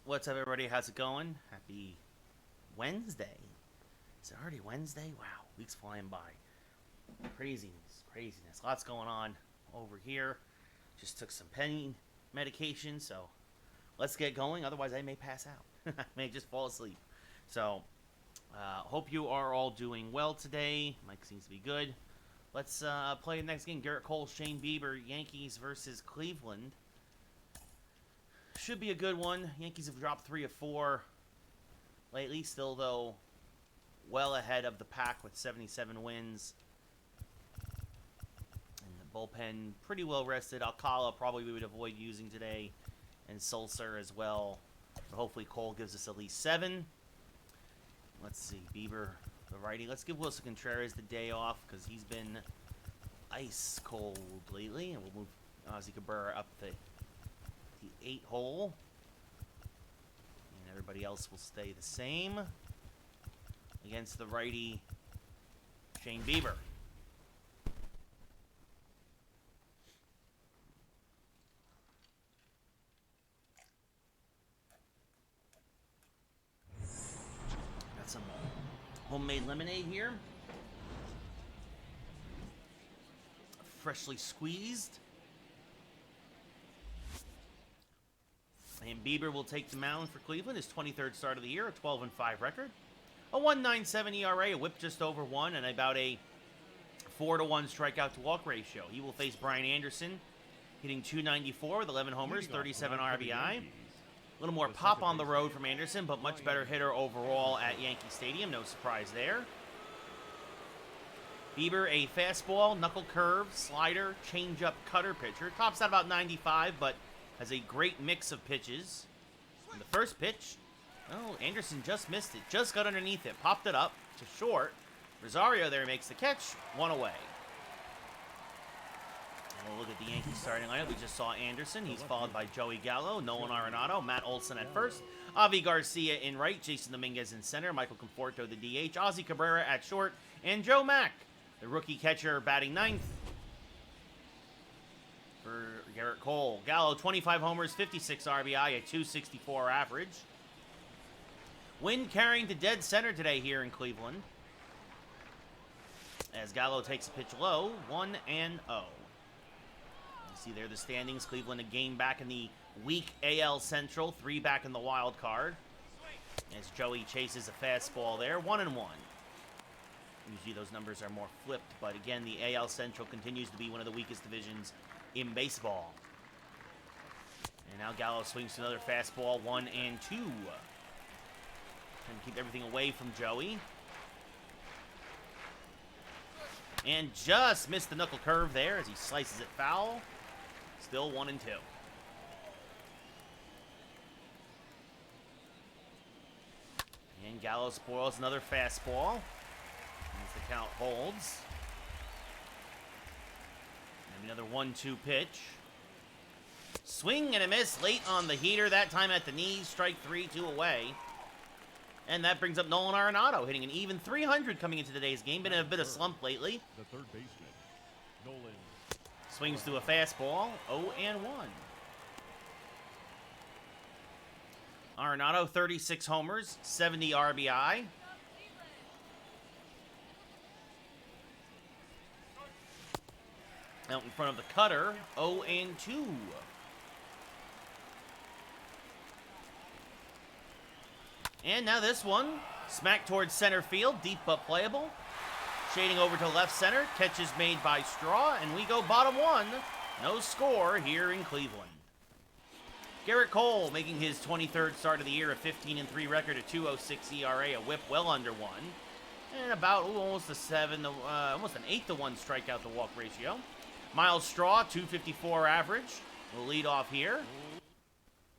What's up, everybody? How's it going? Happy Wednesday. Is it already Wednesday? Wow, week's flying by. Craziness, craziness. Lots going on over here. Just took some pain medication, so let's get going. Otherwise, I may pass out. I may just fall asleep. So, hope you are all doing well today. Mike seems to be good. Let's play the next game. Garrett Cole, Shane Bieber, Yankees versus Cleveland. Should be a good one. Yankees have dropped 3 of 4 lately, still though well ahead of the pack with 77 wins. And the bullpen pretty well rested. Alcala probably we would avoid using today, and Sulcer as well. But hopefully Cole gives us at least 7. Let's see, Bieber, the righty. Let's give Wilson Contreras the day off because he's been ice cold lately, and we'll move Ozzie Cabrera up the 8 hole, and everybody else will stay the same against the righty Shane Bieber. Got some homemade lemonade here, freshly squeezed. And Bieber will take the mound for Cleveland, his 23rd start of the year, a 12-5 record. A 1.97 ERA, a whip just over 1, and about a 4-to-1 strikeout-to-walk ratio. He will face Brian Anderson, hitting .294 with 11 homers, 37 RBI. A little more pop on the road from Anderson, but much better hitter overall at Yankee Stadium. No surprise there. Bieber, a fastball, knuckle curve, slider, changeup, cutter pitcher. Tops out about 95, but has a great mix of pitches. And the first pitch, oh, Anderson just missed it. Just got underneath it. Popped it up to short. Rosario there makes the catch. 1 away. And we'll look at the Yankees starting lineup. We just saw Anderson. He's followed by Joey Gallo, Nolan Arenado, Matt Olson at first, Avi Garcia in right, Jason Dominguez in center, Michael Conforto the DH, Ozzie Cabrera at short, and Joe Mack, the rookie catcher, batting 9th. For Garrett Cole. Gallo, 25 homers, 56 RBI, a .264 average. Wind carrying to dead center today here in Cleveland. As Gallo takes a pitch low, 1-0. You see there the standings. Cleveland a game back in the weak AL Central, 3 back in the wild card. As Joey chases a fastball there, 1-1. Usually those numbers are more flipped, but again, the AL Central continues to be one of the weakest divisions in baseball. And now Gallo swings to another fastball, 1-2. Trying to keep everything away from Joey. And just missed the knuckle curve there as he slices it foul. Still 1-2. And Gallo spoils another fastball as the count holds. Another 1-2 pitch. Swing and a miss late on the heater. That time at the knees. Strike 3, 2 away. And that brings up Nolan Arenado, hitting an even .300 coming into today's game. Been in a bit of slump lately. The third baseman, Nolan. Swings to a fastball. 0-1. Arenado, 36 homers, 70 RBI. Out in front of the cutter, 0-2. And now this one, smack towards center field, deep but playable. Shading over to left center, catch is made by Straw, and we go bottom 1. No score here in Cleveland. Garrett Cole making his 23rd start of the year, a 15-3 record, a .206 ERA, a whip well under 1. And about almost an 8-to-1 strikeout-to-walk ratio. Miles Straw, .254 average, will lead off here.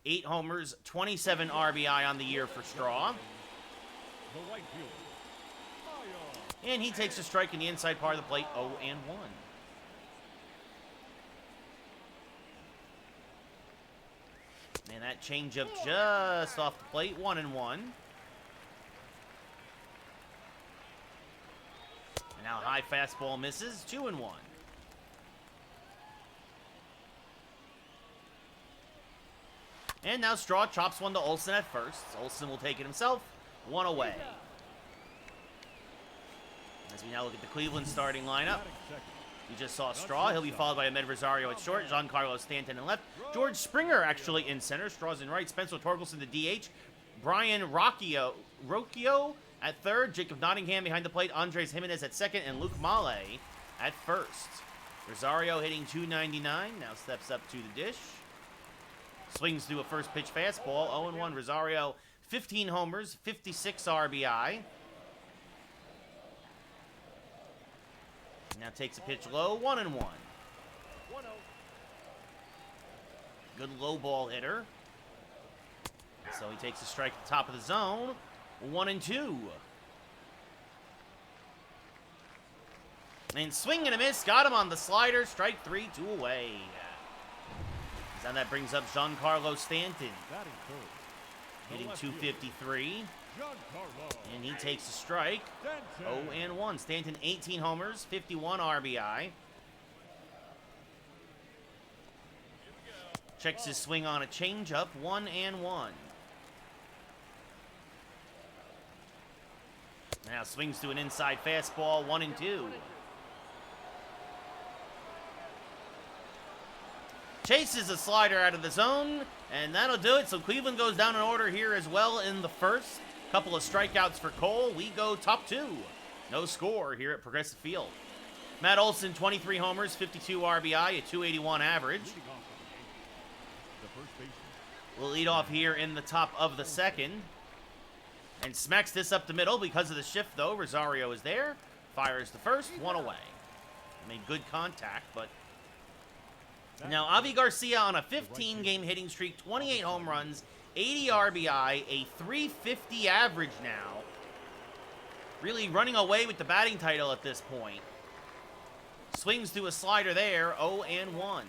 8 homers, 27 RBI on the year for Straw. The right fielder. And he takes a strike in the inside part of the plate, 0-1. And that changeup just off the plate, 1-1. And now high fastball misses, 2-1. And now Straw chops one to Olsen at first. Olsen will take it himself. One away. As we now look at the Cleveland starting lineup. You just saw Straw. He'll be followed by Ahmed Rosario at short. Giancarlo Stanton in left. George Springer actually in center. Straw's in right. Spencer Torkelson the DH. Brian Rocchio at third. Jacob Nottingham behind the plate. Andres Jimenez at second. And Luke Male at first. Rosario hitting .299. Now steps up to the dish. Swings through a first pitch fastball. 0-1. Rosario, 15 homers, 56 RBI. Now takes a pitch low. 1-1. Good low ball hitter. So he takes a strike at the top of the zone. 1-2. And swing and a miss. Got him on the slider. Strike 3, 2 away. And that brings up Giancarlo Stanton. Hitting .253. And he takes a strike. 0-1. Stanton 18 homers, 51 RBI. Checks his swing on a changeup. 1-1. Now swings to an inside fastball. 1-2. Chases a slider out of the zone, and that'll do it. So Cleveland goes down in order here as well in the first. Couple of strikeouts for Cole. We go top 2. No score here at Progressive Field. Matt Olson, 23 homers, 52 RBI, a .281 average. We'll lead off here in the top of the second. And smacks this up the middle because of the shift, though. Rosario is there. Fires the first, 1 away. Made good contact, but... Now, Avi Garcia on a 15-game hitting streak, 28 home runs, 80 RBI, a .350 average now. Really running away with the batting title at this point. Swings through a slider there, 0-1.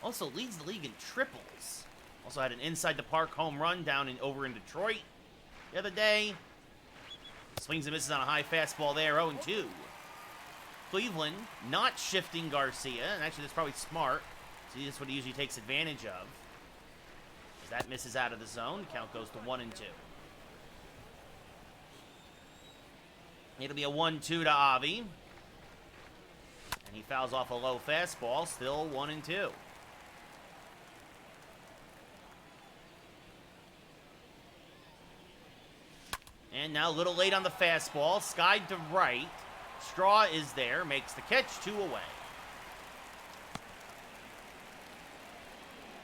Also leads the league in triples. Also had an inside-the-park home run down over in Detroit the other day. Swings and misses on a high fastball there, 0-2. Cleveland not shifting Garcia, and actually that's probably smart. See, that's what he usually takes advantage of. As that misses out of the zone, count goes to 1-2. It'll be a 1-2 to Avi. And he fouls off a low fastball, still 1-2. And now a little late on the fastball, skied to right. Straw is there, makes the catch, 2 away.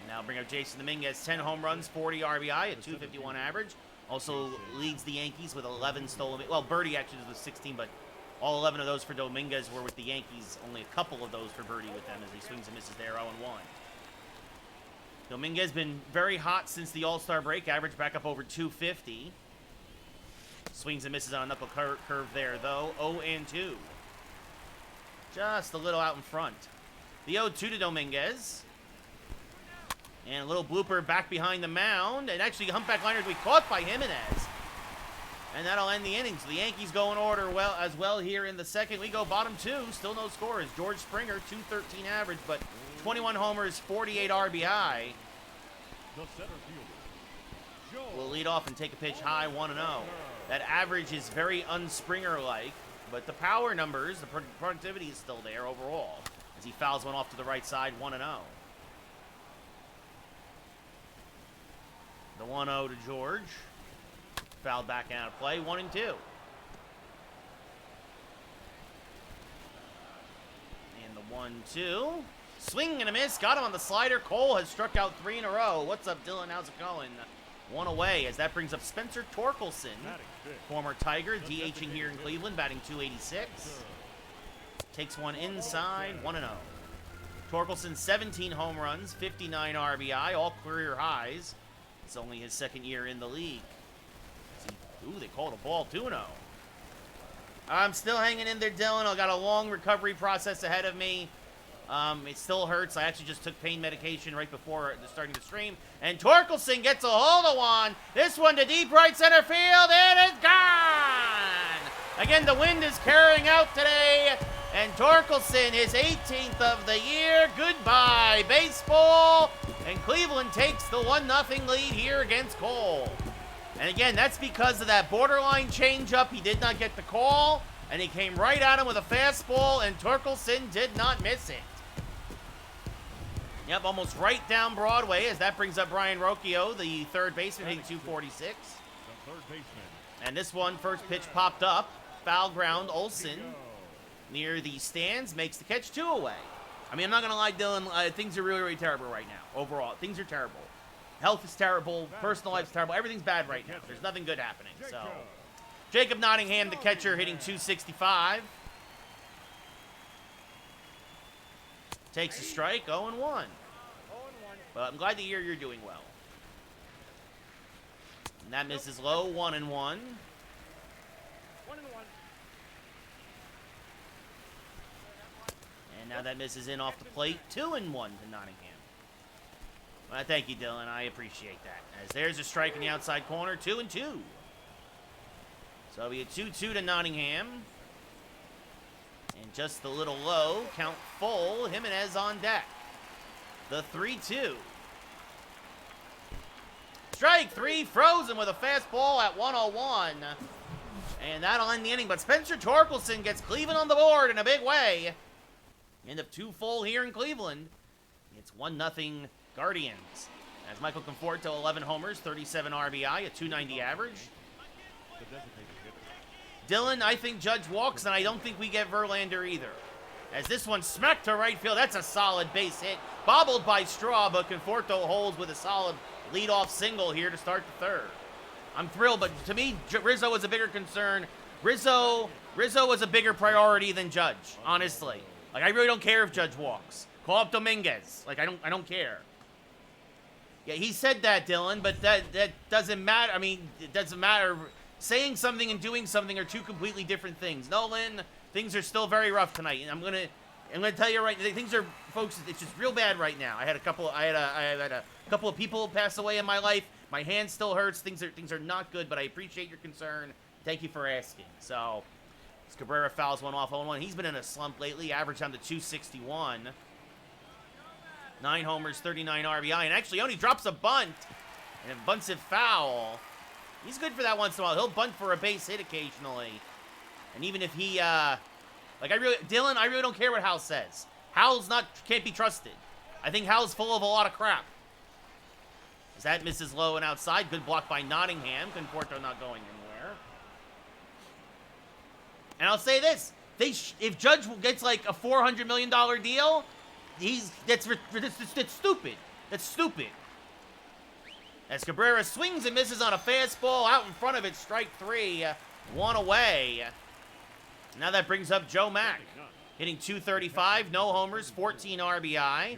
Now bring up Jason Dominguez, 10 home runs, 40 RBI, a .251 average. Also leads the Yankees with 11 stolen. Well, Birdie actually was 16, but all 11 of those for Dominguez were with the Yankees. Only a couple of those for Birdie with them as he swings and misses there, 0-1. Dominguez been very hot since the All-Star break, average back up over .250. Swings and misses on a knuckle curve there, though, 0-2. Just a little out in front. The 0-2 to Dominguez. And a little blooper back behind the mound. And actually, humpback liners will be caught by Jimenez. And that'll end the inning. So the Yankees go in order as well here in the second. We go bottom 2. Still no scores. George Springer, .213 average, but 21 homers, 48 RBI. Will lead off and take a pitch high, 1-0. That average is very un-Springer-like. But the power numbers, the productivity is still there overall. As he fouls one off to the right side, 1-0. The 1-0 to George. Fouled back out of play. 1-2. And the 1-2. Swing and a miss. Got him on the slider. Cole has struck out 3 in a row. What's up, Dylan? How's it going? 1 away as that brings up Spencer Torkelson. Former Tiger. DHing here in Cleveland. Batting .286. Takes one inside. 1-0. Torkelson, 17 home runs. 59 RBI. All career highs. It's only his second year in the league. Ooh, they called a ball, 2-0. I'm still hanging in there, Dylan. I've got a long recovery process ahead of me. It still hurts. I actually just took pain medication right before starting the stream. And Torkelson gets a hold of one. This one to deep right center field, and it's gone! Again, the wind is carrying out today. And Torkelson, his 18th of the year. Goodbye, baseball. And Cleveland takes the 1-0 lead here against Cole. And again, that's because of that borderline changeup. He did not get the call, and he came right at him with a fastball, and Torkelson did not miss it. Yep, almost right down Broadway, as that brings up Brian Rocchio, the third baseman, hitting 246. The third baseman. And this one, first pitch popped up. Foul ground, Olsen near the stands, makes the catch, 2 away. I mean, I'm not going to lie, Dylan, things are really, really terrible right now. Overall, things are terrible. Health is terrible. Personal life's terrible. Everything's bad right now. There's nothing good happening. So, Jacob Nottingham, the catcher, hitting 265. Takes a strike, 0-1. But I'm glad to hear you're doing well. And that misses low, 1-1. And now that misses in off the plate, 2-1 to Nottingham. Well, thank you, Dylan. I appreciate that. As there's a strike in the outside corner, 2-2. So we get 2-2 to Nottingham. And just a little low, count full, Jimenez on deck. The 3-2. Strike 3, frozen with a fastball at 101. And that'll end the inning. But Spencer Torkelson gets Cleveland on the board in a big way. End of 2 full here in Cleveland. It's 1-0 Guardians. As Michael Conforto, 11 homers, 37 RBI, a 290 average. The designated hitter. Dylan, I think Judge walks, and I don't think we get Verlander either. As this one smacked to right field, that's a solid base hit. Bobbled by Straw, but Conforto holds with a solid leadoff single here to start the third. I'm thrilled, but to me, Rizzo was a bigger concern. Rizzo was a bigger priority than Judge, honestly. Like, I really don't care if Judge walks. Call up Dominguez. Like, I don't care. Yeah, he said that, Dylan, but that doesn't matter. I mean, it doesn't matter. Saying something and doing something are 2 completely different things. No, Lynn, things are still very rough tonight, and I'm gonna tell you right, things are, folks, it's just real bad right now. I had a couple of people pass away in my life. My hand still hurts. Things are not good, but I appreciate your concern. Thank you for asking. So, as Cabrera fouls one off 0-1. He's been in a slump lately, average down to 261. 9 homers, 39 RBI, and actually only drops a bunt, and bunts it foul. He's good for that once in a while. He'll bunt for a base hit occasionally. And even if he, Dylan, I really don't care what Hal says. Hal's can't be trusted. I think Hal's full of a lot of crap. As that misses low and outside. Good block by Nottingham. Conforto not going anywhere. And I'll say this. If Judge gets like a $400 million deal, that's stupid. That's stupid. As Cabrera swings and misses on a fastball out in front of it, strike 3, 1 away. Now that brings up Joe Mack, hitting 235, no homers, 14 RBI.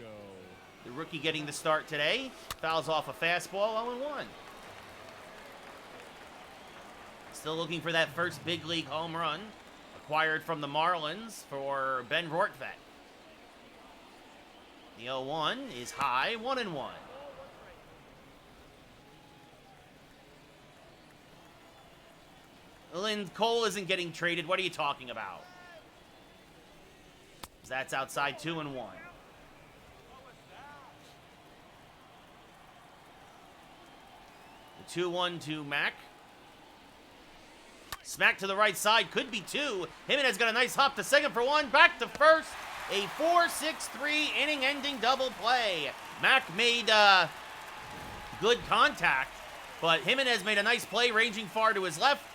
The rookie getting the start today, fouls off a fastball, 0-1. Still looking for that first big league home run, acquired from the Marlins for Ben Rortvedt. The 0-1 is high, 1-1. Lynn, Cole isn't getting traded. What are you talking about? That's outside, 2-1. The 2-1 to Mack. Smack to the right side, could be 2. Jimenez got a nice hop to second for 1. Back to first. A 4-6-3 inning-ending double play. Mack made good contact, but Jimenez made a nice play ranging far to his left.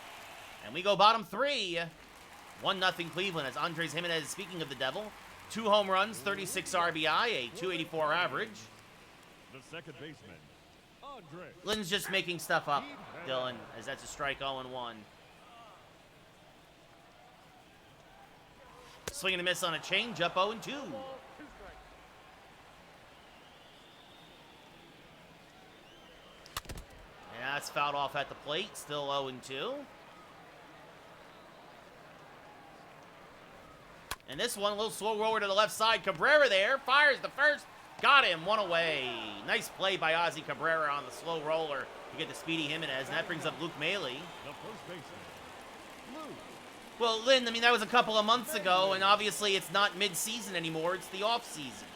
And we go bottom 3. 1-0 Cleveland as Andres Jimenez, speaking of the devil, 2 home runs, 36 RBI, a 284 average. The second baseman, Andre. Lynn's just making stuff up, Dylan, as that's a strike 0-1. Swing and a miss on a changeup, 0-2. And that's fouled off at the plate, still 0-2. And this one, a little slow roller to the left side. Cabrera there, fires the first, got him, 1 away. Nice play by Ozzy Cabrera on the slow roller to get the speedy Jimenez, and that brings up Luke Maley. The first baseman, Luke. Well, Lynn, I mean, that was a couple of months ago, and obviously it's not mid-season anymore, it's the off-season.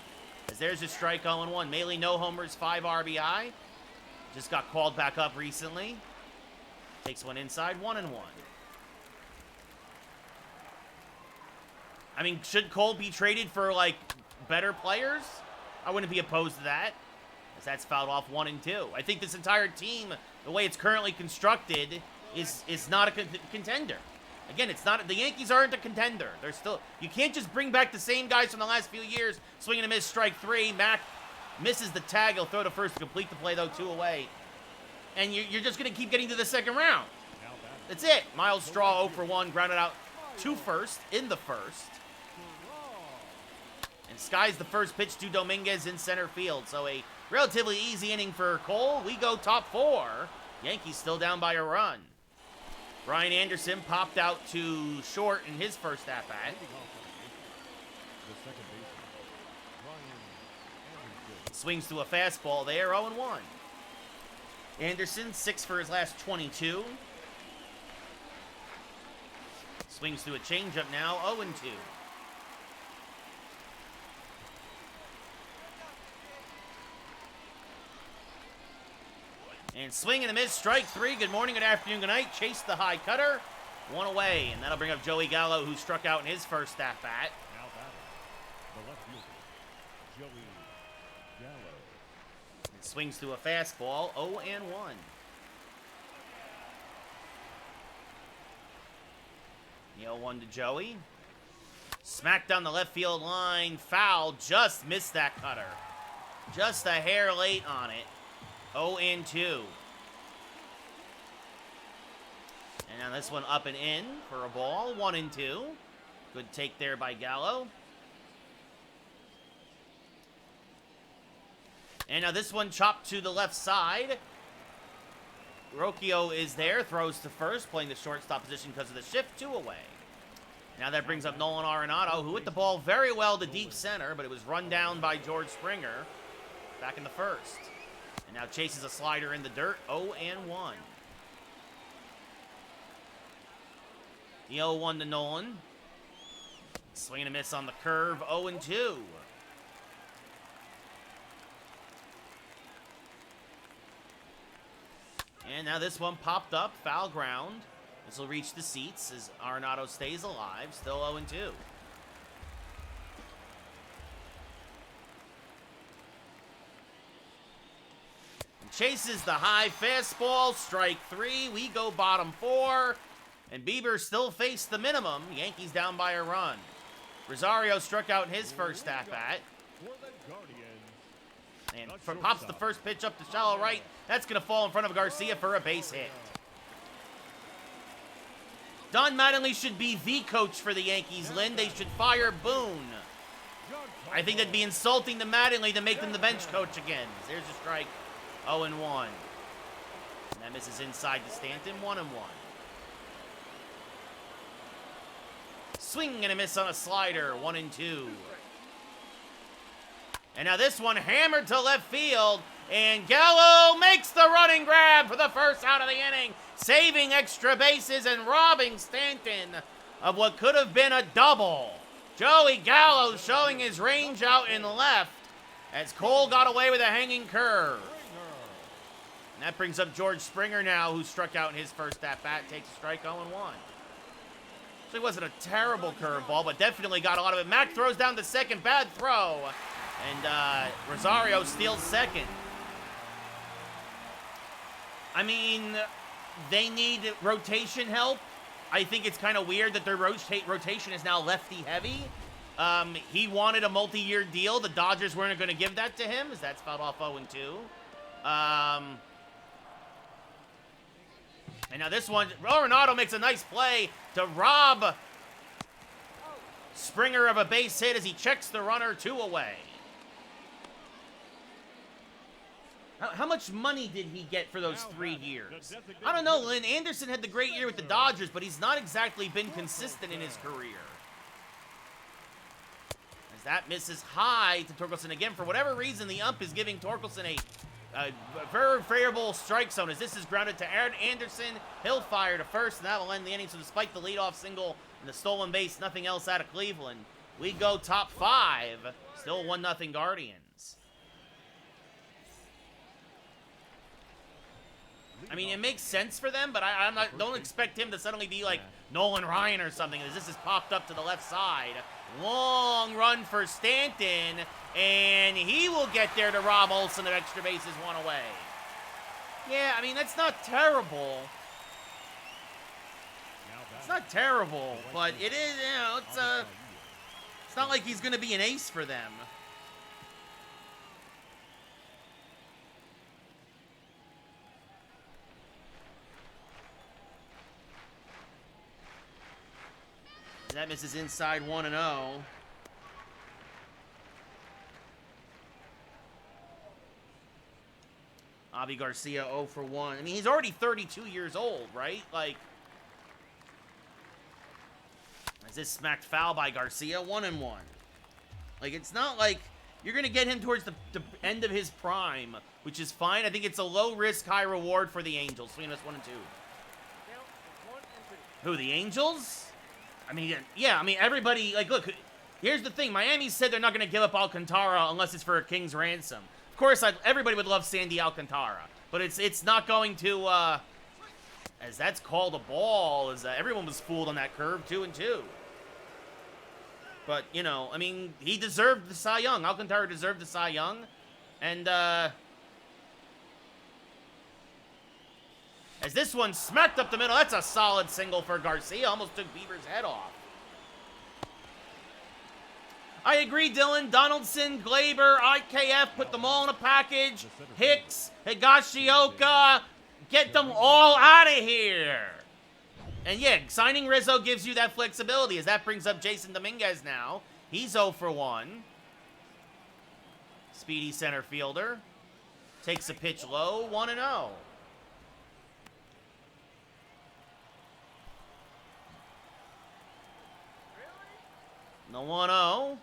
As there's a strike 0-1. Maley no homers, 5 RBI. Just got called back up recently. Takes one inside, 1-1. I mean, should Cole be traded for, like, better players? I wouldn't be opposed to that, as that's fouled off 1-2. I think this entire team, the way it's currently constructed, is not a contender. Again, it's not. The Yankees aren't a contender. They're still. You can't just bring back the same guys from the last few years. Swing and a miss, strike 3. Mac misses the tag. He'll throw to first to complete the play, though, 2 away. And you're just going to keep getting to the second round. That's it. Miles Straw 0-for-1, grounded out to first in the first. And skies the first pitch to Dominguez in center field. So a relatively easy inning for Cole. We go top 4. Yankees still down by a run. Brian Anderson popped out to short in his first at-bat. Swings to a fastball there, 0-1. Anderson, 6 for his last 22. Swings to a changeup now, 0-2. And swing and a miss, strike 3. Good morning, good afternoon, good night. Chase the high cutter. 1 away, and that'll bring up Joey Gallo, who struck out in his first at-bat. Now batting, the left fielder, Joey Gallo. And swings to a fastball, 0-1. The 0-1 to Joey. Smacked down the left field line. Foul, just missed that cutter. Just a hair late on it. 0-2. And now this one up and in for a ball. 1-2. Good take there by Gallo. And now this one chopped to the left side. Rocchio is there. Throws to first, playing the shortstop position because of the shift. 2 away. Now that brings up Nolan Arenado, who hit the ball very well to deep center, but it was run down by George Springer back in the first. And now chases a slider in the dirt, 0-1. The 0-1 to Nolan. Swing and a miss on the curve, 0-2. And now this one popped up, foul ground. This will reach the seats as Arenado stays alive, still 0-2. Chases the high fastball, strike 3. We go bottom 4. And Bieber still faced the minimum. Yankees down by a run. Rosario struck out in his first at-bat. And pops the first pitch up to shallow right. That's going to fall in front of Garcia for a base hit. Don Mattingly should be the coach for the Yankees, Lynn. They should fire Boone. I think that'd be insulting to Mattingly to make them the bench coach again. There's a strike. 0-1. And that misses inside to Stanton. 1-1. Swing and a miss on a slider. 1-2. And now this one hammered to left field. And Gallo makes the running grab for the first out of the inning, saving extra bases and robbing Stanton of what could have been a double. Joey Gallo showing his range out in left as Cole got away with a hanging curve. And that brings up George Springer now, who struck out in his first at-bat, takes a strike 0-1. So it wasn't a terrible curveball, but definitely got a lot of it. Mac throws down the second, bad throw. And Rosario steals second. I mean, they need rotation help. I think it's kind of weird that their rotation is now lefty-heavy. He wanted a multi-year deal. The Dodgers weren't going to give that to him, as that's fouled off 0-2. And now this one, Arenado makes a nice play to rob Springer of a base hit as he checks the runner 2 away. How much money did he get for those 3 years? I don't know, Lynn. Anderson had the great year with the Dodgers, but he's not exactly been consistent in his career. As that misses high to Torkelson again. For whatever reason, the ump is giving Torkelson a very favorable strike zone as this is grounded to Aaron Anderson. He'll fire to first, and that will end the inning. So despite the leadoff single and the stolen base, nothing else out of Cleveland. We go top 5. Still 1-0 Guardians. I mean, it makes sense for them, but I'm not. Don't expect him to suddenly be like Nolan Ryan or something. As this is popped up to the left side. Long run for Stanton, and he will get there to Rob Olsen of extra bases, one away. Yeah, I mean, that's not terrible. It's not terrible, but it is, you know, it's not like he's going to be an ace for them. That misses inside 1-0. Avi Garcia 0 for 1. I mean, he's already 32 years old, right? Like, is this smacked foul by Garcia? 1-1. Like, it's not like you're going to get him towards the end of his prime, which is fine. I think it's a low risk, high reward for the Angels. Between us 1 and 2. Who, the Angels? I mean, yeah, I mean, everybody, like, look, here's the thing. Miami said they're not going to give up Alcantara unless it's for a king's ransom. Of course, everybody would love Sandy Alcantara, but it's not going to, as that's called a ball, as everyone was fooled on that curve, 2-2. But, you know, I mean, he deserved the Cy Young. Alcantara deserved the Cy Young, and, as this one smacked up the middle, that's a solid single for Garcia. Almost took Bieber's head off. I agree, Dylan. Donaldson, Glaber, IKF, put them all in a package. Hicks, Higashioka, get them all out of here. And yeah, signing Rizzo gives you that flexibility, as that brings up Jason Dominguez now. He's 0 for 1. Speedy center fielder. Takes a pitch low, 1-0. The 1-0.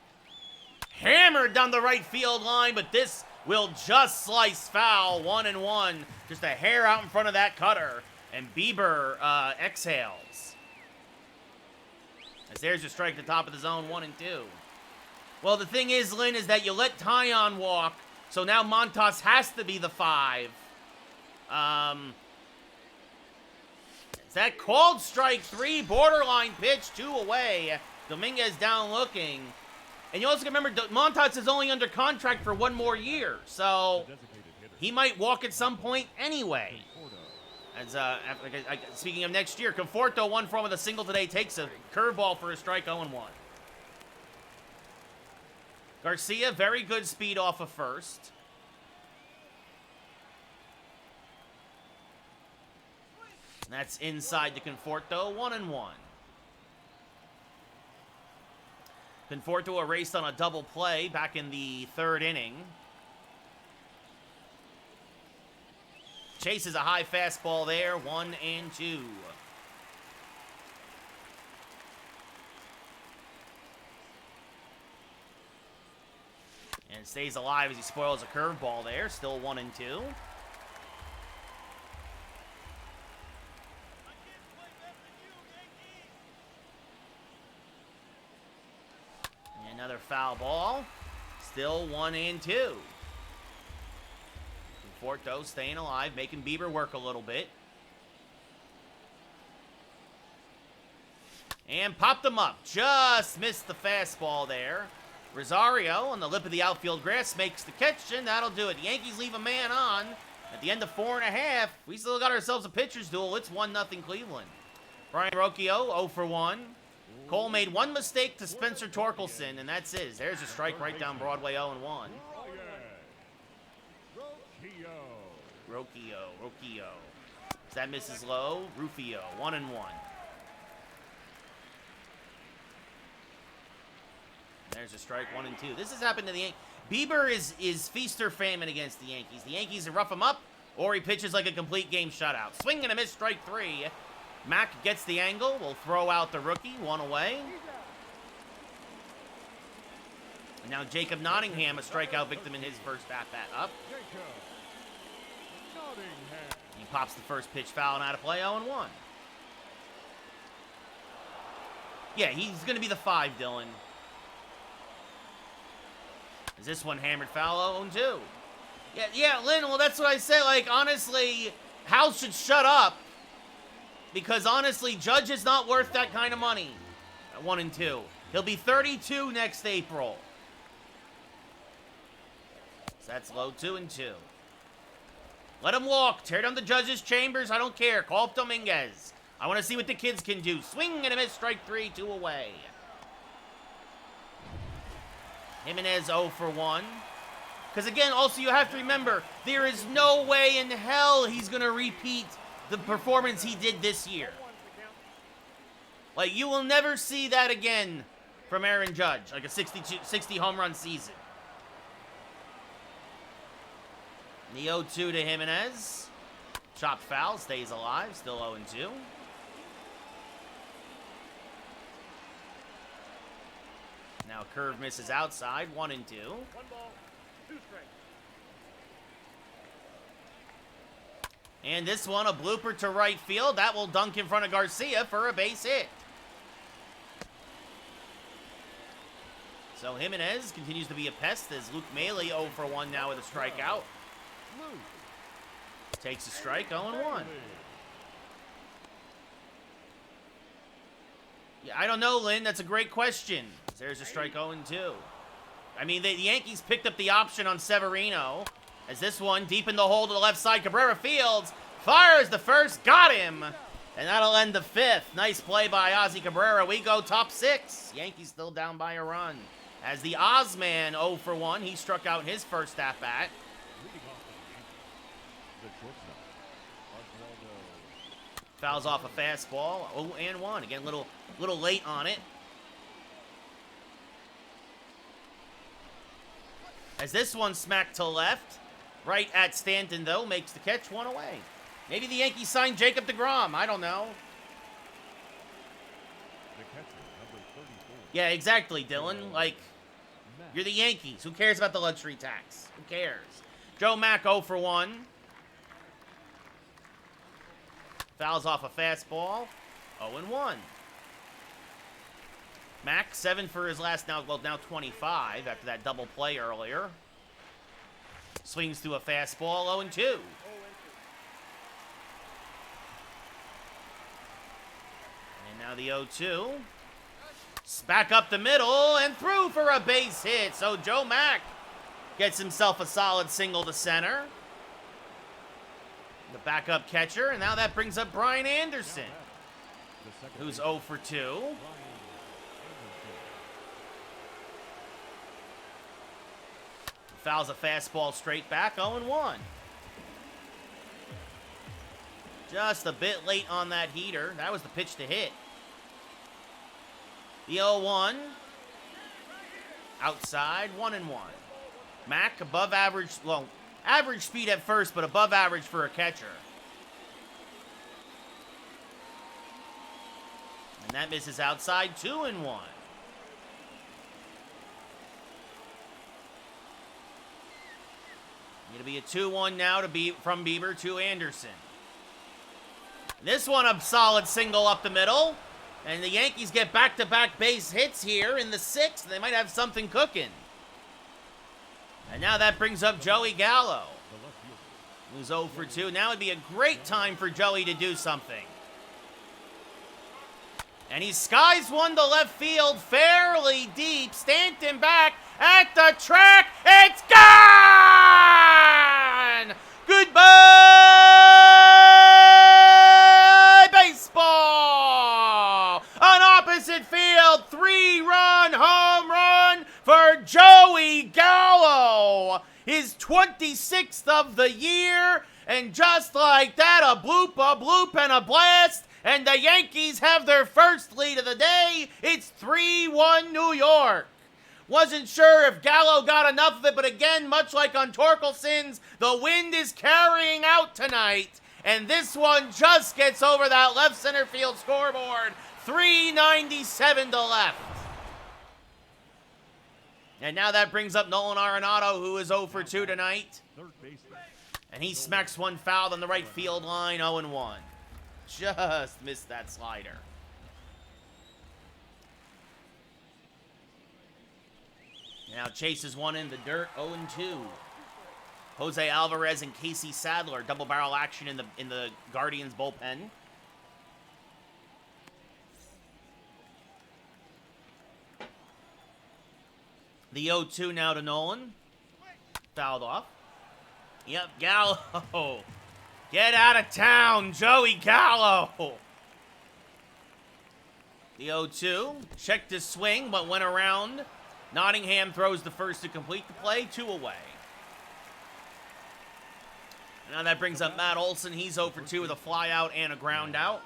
Hammered down the right field line, but this will just slice foul. 1-1. Just a hair out in front of that cutter. And Bieber exhales. As there's your strike at the top of the zone, 1-2. Well, the thing is, Lynn, is that you let Tyon walk, so now Montas has to be the 5. Is that called strike 3? Borderline pitch, 2 away. Dominguez down looking. And you also remember, Montas is only under contract for 1 more year, so he might walk at some point anyway. As speaking of next year, Conforto 1 for 1 with a single today, takes a curveball for a strike, 0-1. Garcia, very good speed off of first. And that's inside to Conforto, 1-1. Conforto erased on a double play back in the 3rd inning. Chases a high fastball there, 1-2. And stays alive as he spoils a curveball there, still 1-2. Another foul ball. Still 1-2. Conforto staying alive, making Bieber work a little bit. And popped him up. Just missed the fastball there. Rosario on the lip of the outfield grass makes the catch, and that'll do it. The Yankees leave a man on. At the end of 4.5, we still got ourselves a pitcher's duel. It's 1-0 Cleveland. Brian Rocchio, 0 for 1. Cole made 1 mistake to Spencer Torkelson, and that's it. There's a strike right down Broadway, 0-1. Rocchio. That misses low. Rufio, 1-1. There's a strike, 1-2. This has happened to the Yankees. Bieber is feast or famine against the Yankees. The Yankees rough him up, or he pitches like a complete game shutout. Swing and a miss, strike 3. Mack gets the angle. Will throw out the rookie. 1 away. And now Jacob Nottingham, a strikeout victim in his first at-bat up. He pops the first pitch foul and out of play, 0-1. Yeah, he's going to be the 5, Dylan. Is this one hammered foul, 0-2? Yeah, Lynn, well, that's what I said. Like, honestly, House should shut up. Because honestly, Judge is not worth that kind of money. At 1-2. He'll be 32 next April. So that's low 2-2. Let him walk. Tear down the Judge's chambers. I don't care. Call up Dominguez. I want to see what the kids can do. Swing and a miss. Strike 3. 2 away. Jimenez 0 for 1. Because again, also you have to remember, there is no way in hell he's going to repeat the performance he did this year. Like, you will never see that again from Aaron Judge. Like a 60 home run season. The 0-2 to Jimenez. Chopped foul, stays alive, still 0-2. Now curve misses outside, 1-2. 1 ball, 2 strikes. And this one, a blooper to right field. That will dunk in front of Garcia for a base hit. So Jimenez continues to be a pest as Luke Maile 0 for 1 now with a strikeout. Takes a strike, 0-1. Yeah, I don't know, Lynn. That's a great question. There's a strike 0-2. I mean, the Yankees picked up the option on Severino. As this one, deep in the hole to the left side, Cabrera fields. Fires the first, got him. And that'll end the 5th. Nice play by Ozzy Cabrera. We go top 6. Yankees still down by a run. As the Ozman 0 for 1, he struck out his first at-bat. Fouls off a fastball. 0-1. Again, little late on it. As this one smacked to left. Right at Stanton, though. Makes the catch, 1 away. Maybe the Yankees signed Jacob deGrom. I don't know. Yeah, exactly, Dylan. Like, you're the Yankees. Who cares about the luxury tax? Who cares? Joe Mack 0 for 1. Fouls off a fastball. 0-1. Mack, 7 for his last now 25 after that double play earlier. Swings through a fastball, 0-2. And now the 0-2. Back up the middle and through for a base hit. So Joe Mack gets himself a solid single to center. The backup catcher, and now that brings up Brian Anderson, who's 0 for 2. Fouls a fastball straight back, 0-1. Just a bit late on that heater. That was the pitch to hit. The 0-1. Outside, 1-1. Mack above average, well, average speed at first, but above average for a catcher. And that misses outside, 2-1. It'll be a 2-1 now from Bieber to Anderson. This one a solid single up the middle. And the Yankees get back-to-back base hits here in the 6th. They might have something cooking. And now that brings up Joey Gallo, who's 0 for 2. Now would be a great time for Joey to do something. And he skies one to left field fairly deep. Stanton back at the track. It's gone! Goodbye, baseball! On opposite field, 3-run home run for Joey Gallo. His 26th of the year. And just like that, a bloop, and a blast. And the Yankees have their first lead of the day. It's 3-1 New York. Wasn't sure if Gallo got enough of it, but again, much like on Torkelson's, the wind is carrying out tonight. And this one just gets over that left center field scoreboard. 397 to left. And now that brings up Nolan Arenado, who is 0 for 2 tonight. And he smacks one foul on the right field line, 0-1. Just missed that slider. Now chases one in the dirt, 0-2. Jose Alvarez and Casey Sadler, double barrel action in the Guardians bullpen. The 0-2 now to Nolan. Fouled off. Yep, Gallo. Get out of town, Joey Gallo. The 0-2. Checked his swing, but went around. Nottingham throws the first to complete the play. 2 away. Now that brings up Matt Olson. He's 0 for 2 with a fly out and a ground out.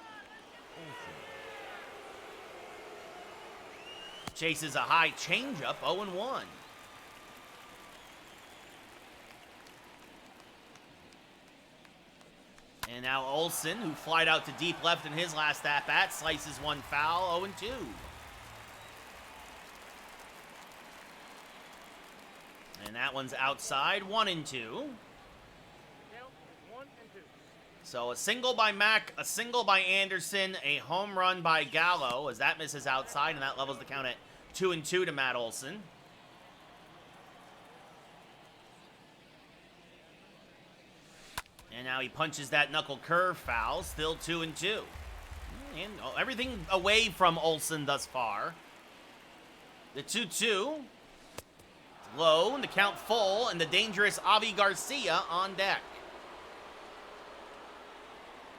Chases a high changeup, 0-1. And now Olson, who flied out to deep left in his last at-bat, slices one foul, 0-2. And that one's outside, 1-2. So a single by Mack, a single by Anderson, a home run by Gallo as that misses outside, and that levels the count at 2-2 to Matt Olson. And now he punches that knuckle curve foul, still 2-2. And everything away from Olson thus far. The 2-2. Low, and the count full, and the dangerous Avi Garcia on deck.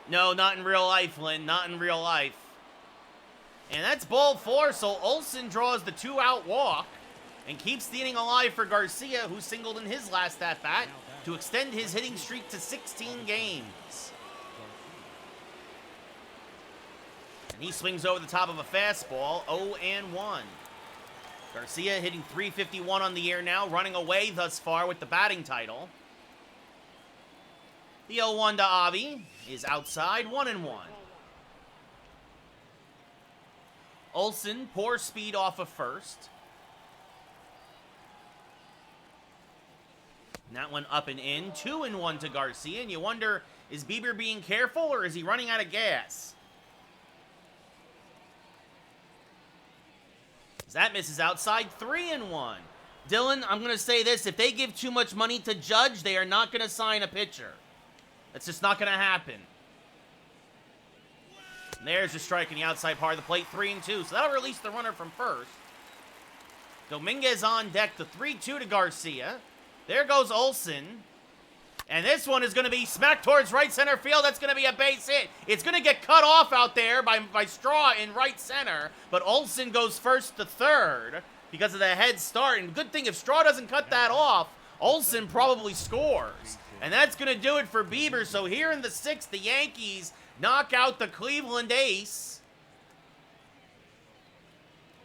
No, not in real life, Lynn. Not in real life. And that's ball 4, so Olson draws the 2-out walk and keeps the inning alive for Garcia, who singled in his last at-bat to extend his hitting streak to 16 games. And he swings over the top of a fastball, 0-1. Garcia hitting .351 on the year now, running away thus far with the batting title. The 0-1 to Avi is outside, 1-1. Olson, poor speed off of first. And that one up and in, 2-1 to Garcia. And you wonder, is Bieber being careful or is he running out of gas? As that misses outside, 3-1. Dylan, I'm going to say this. If they give too much money to Judge, they are not going to sign a pitcher. That's just not going to happen. And there's a strike in the outside part of the plate, 3-2. So that'll release the runner from first. Dominguez on deck, the 3-2 to Garcia. There goes Olson. And this one is going to be smacked towards right center field. That's going to be a base hit. It's going to get cut off out there by Straw in right center. But Olson goes first to third because of the head start. And good thing if Straw doesn't cut that off, Olson probably scores. And that's going to do it for Bieber. So here in the 6th, the Yankees knock out the Cleveland Ace.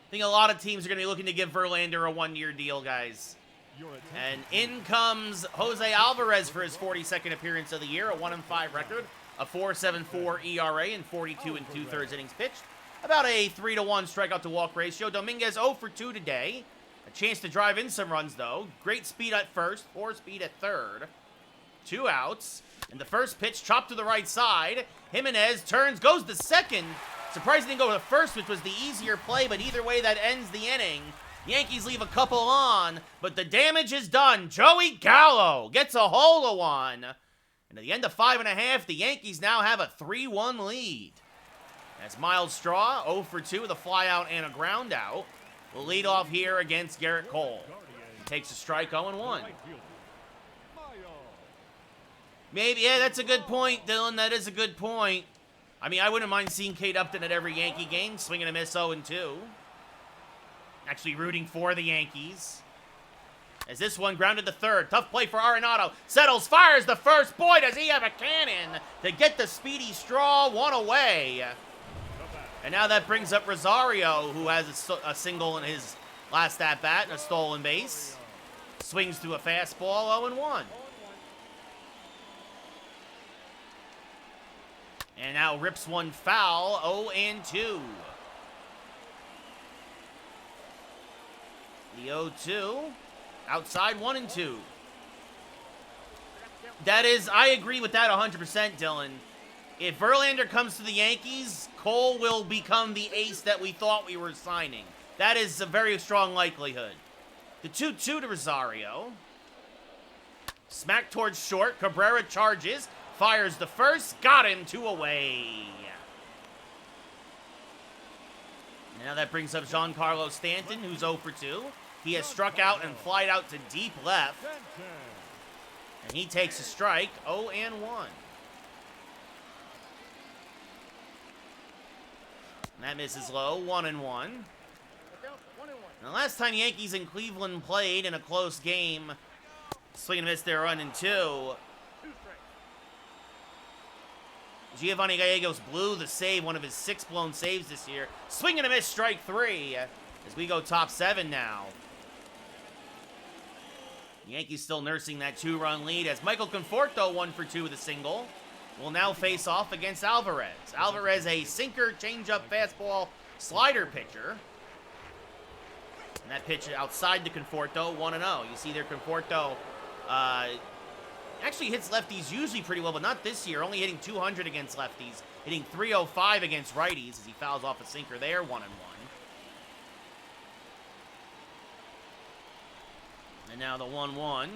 I think a lot of teams are going to be looking to give Verlander a one-year deal, guys. And in comes Jose Alvarez for his 42nd appearance of the year, a 1-5 record, a 4.74 ERA, and 42 2/3 innings pitched. About a 3-1 strikeout to walk ratio. Dominguez 0 for 2 today. A chance to drive in some runs, though. Great speed at first, poor speed at third. 2 outs. And the first pitch chopped to the right side. Jimenez turns, goes to second. Surprised he didn't go to first, which was the easier play, but either way, that ends the inning. Yankees leave a couple on, but the damage is done. Joey Gallo gets a hole of one. And at the end of 5.5, the Yankees now have a 3-1 lead. As Miles Straw, 0 for 2 with a flyout and a ground out, will lead off here against Garrett Cole. He takes a strike, 0-1. Maybe, yeah, that's a good point, Dylan. That is a good point. I mean, I wouldn't mind seeing Kate Upton at every Yankee game, swinging a miss 0-2. Actually rooting for the Yankees. As this one grounded to third. Tough play for Arenado. Settles, fires the first. Boy, does he have a cannon to get the speedy Straw, one away. And now that brings up Rosario, who has a single in his last at-bat and a stolen base. Swings through a fastball, 0-1. And now rips one foul, 0-2. The 0-2, outside 1-2. That is, I agree with that 100%, Dylan. If Verlander comes to the Yankees, Cole will become the ace that we thought we were signing. That is a very strong likelihood. The 2-2 to Rosario. Smack towards short. Cabrera charges. Fires the first. Got him. 2 away. Now that brings up Giancarlo Stanton, who's 0 for 2. He has struck out and flied out to deep left. And he takes a strike. 0 and 1. And that misses low. 1 and 1. Now, last time Yankees and Cleveland played in a close game, swing and miss there, 1-2. Giovanni Gallegos blew the save, one of his 6 blown saves this year. Swing and a miss, strike 3, as we go top 7 now. The Yankees still nursing that 2-run lead as Michael Conforto, 1 for 2 with a single, will now face off against Alvarez. Alvarez, a sinker, changeup, fastball, slider pitcher. And that pitch outside to Conforto, 1-0. You see there Conforto actually hits lefties usually pretty well, but not this year. Only hitting 200 against lefties. Hitting 305 against righties as he fouls off a sinker there, 1-1. And now the 1-1.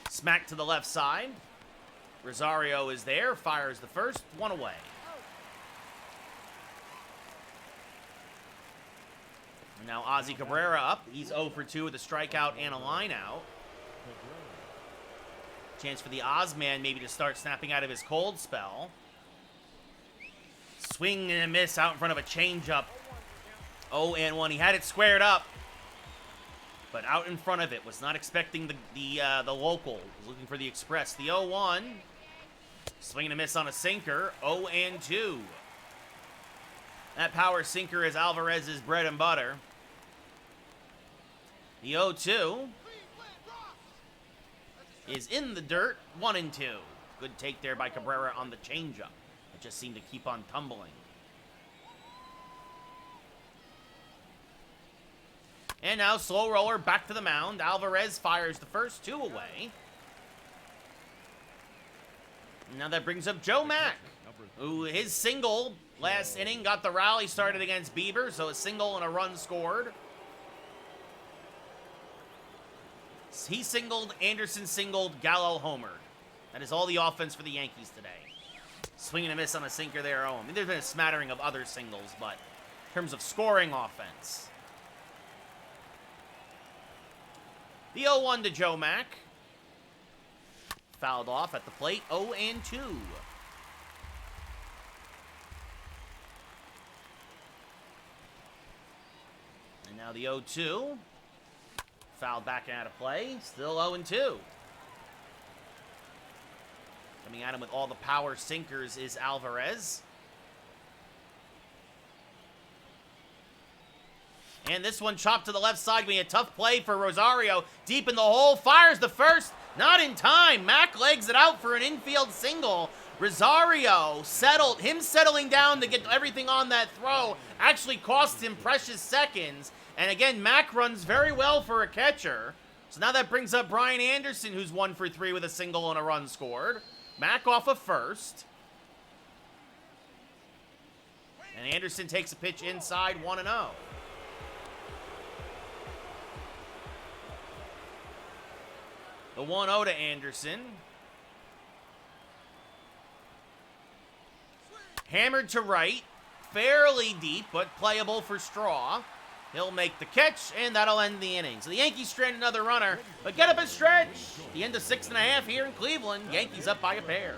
Smack to the left side. Rosario is there, fires the first, 1 away. And now Ozzy Cabrera up. He's 0 for 2 with a strikeout and a line out. Chance for the Ozman maybe to start snapping out of his cold spell. Swing and a miss out in front of a changeup. 0 and 1. He had it squared up, but out in front of it. Was not expecting the local. Was looking for the express. The 0-1. Swing and a miss on a sinker. 0 and 2. That power sinker is Alvarez's bread and butter. The 0-2 is in the dirt. 1 and 2. Good take there by Cabrera on the changeup. It just seemed to keep on tumbling. And now slow roller back to the mound. Alvarez fires the first, 2 away. Now that brings up Joe Mack, who his single last inning got the rally started against Bieber, so a single and a run scored. He singled, Anderson singled, Gallo homered. That is all the offense for the Yankees today. Swing and a miss on a sinker there. Oh, I mean, there's been a smattering of other singles, but in terms of scoring offense. The 0-1 to Joe Mack. Fouled off at the plate, 0 and 2. And now the 0-2. Fouled back and out of play, still 0 and 2. Coming at him with all the power sinkers is Alvarez. And this one chopped to the left side. We had a tough play for Rosario. Deep in the hole. Fires the first. Not in time. Mack legs it out for an infield single. Rosario settling down to get everything on that throw actually cost him precious seconds. And again, Mack runs very well for a catcher. So now that brings up Brian Anderson, who's 1 for 3 with a single and a run scored. Mack off of first. And Anderson takes a pitch inside, 1-0. The 1-0 to Anderson. Hammered to right. Fairly deep, but playable for Straw. He'll make the catch, and that'll end the inning. So the Yankees strand another runner, but get up and stretch. The end of 6.5 here in Cleveland. Yankees up by a pair.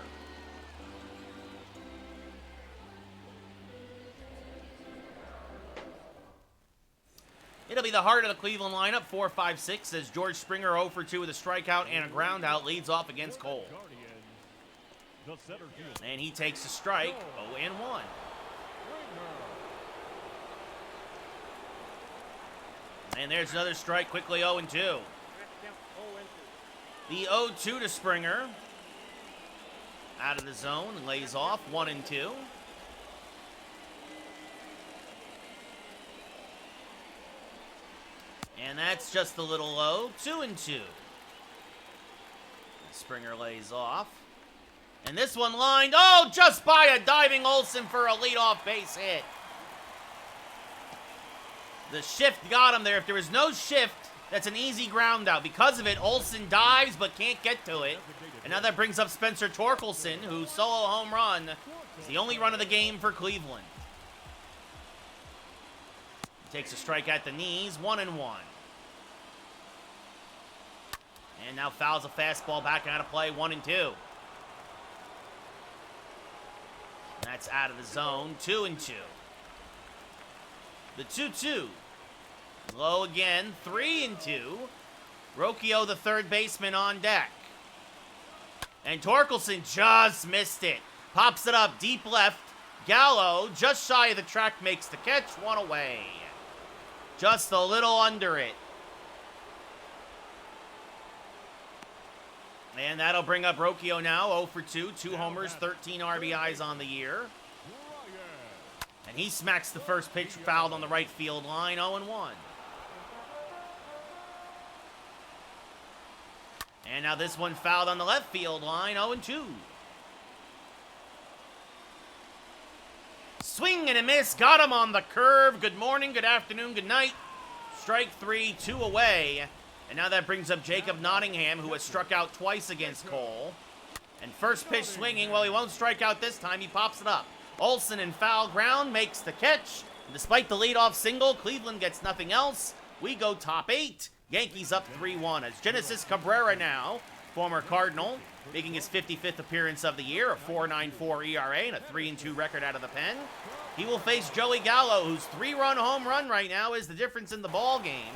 It'll be the heart of the Cleveland lineup, 4-5-6, as George Springer 0 for 2 with a strikeout and a groundout leads off against Cole. And he takes a strike, 0 and 1. And there's another strike, quickly 0 and 2. The 0-2 to Springer. Out of the zone, lays off, 1 and 2. And that's just a little low, 2 and 2. Springer lays off. And this one lined, oh, just by a diving Olsen for a leadoff base hit. The shift got him there. If there was no shift, that's an easy ground out. Because of it, Olsen dives but can't get to it. And now that brings up Spencer Torkelson, whose solo home run is the only run of the game for Cleveland. He takes a strike at the knees, 1-1. And now fouls a fastball back out of play, 1-2. That's out of the zone, 2-2. The 2-2. Low again, 3-2. Rocchio, the third baseman, on deck. And Torkelson just missed it. Pops it up deep left. Gallo, just shy of the track, makes the catch, 1 away. Just a little under it. And that'll bring up Rocchio now, 0 for 2. 2 homers, 13 RBIs on the year. And he smacks the first pitch, fouled on the right field line, 0-1. And now this one fouled on the left field line, 0-2. Swing and a miss, got him on the curve. Good morning, good afternoon, good night. Strike 3, 2 away. And now that brings up Jacob Nottingham, who has struck out twice against Cole. And first pitch swinging, well, he won't strike out this time, he pops it up. Olsen in foul ground makes the catch. And despite the leadoff single, Cleveland gets nothing else. We go top 8. Yankees up 3-1 as Genesis Cabrera now, former Cardinal, making his 55th appearance of the year, a 4.94 ERA and a 3-2 record out of the pen. He will face Joey Gallo, whose 3-run home run right now is the difference in the ball game.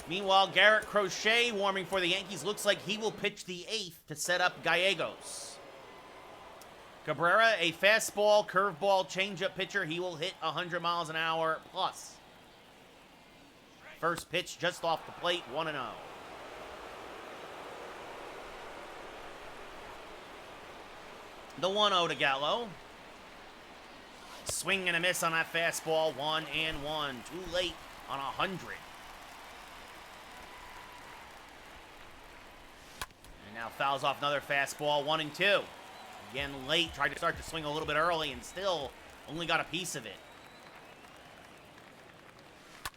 Meanwhile, Garrett Crochet, warming for the Yankees, looks like he will pitch the 8th to set up Gallegos. Cabrera, a fastball, curveball, changeup pitcher. He will hit 100 miles an hour plus. First pitch just off the plate, 1-0. The 1-0 to Gallo. Swing and a miss on that fastball, 1-1. Too late on 100. And now fouls off another fastball, 1-2. Again, late, tried to start to swing a little bit early and still only got a piece of it.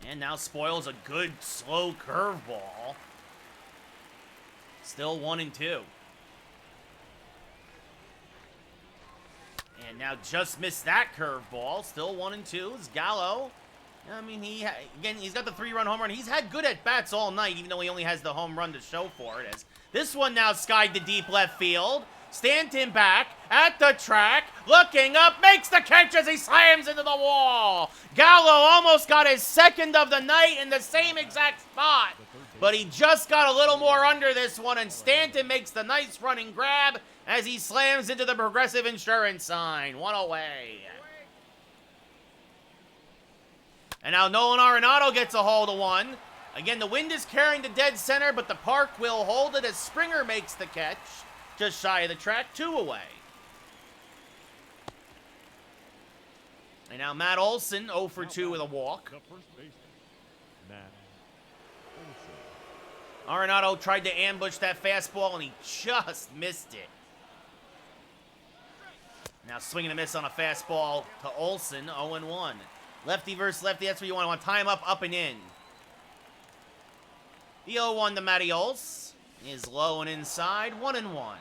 And now spoils a good, slow curveball. Still 1-2. And now just missed that curveball. Still 1-2. It's Gallo. I mean, he's got the 3-run home run. He's had good at-bats all night, even though he only has the home run to show for it. As this one now skied to deep left field. Stanton back at the track, looking up, makes the catch as he slams into the wall. Gallo almost got his second of the night in the same exact spot, but he just got a little more under this one, and Stanton makes the nice running grab as he slams into the Progressive Insurance sign. 1 away. And now Nolan Arenado gets a hold of one. Again, the wind is carrying to dead center, but the park will hold it as Springer makes the catch. Just shy of the track, 2 away. And now Matt Olson, 0 for 2 with a walk. Arenado tried to ambush that fastball, and he just missed it. Now swinging a miss on a fastball to Olson, 0-1. Lefty versus lefty, that's what you want to tie him up and in. The 0-1 to Matty Olson is low and inside, 1-1.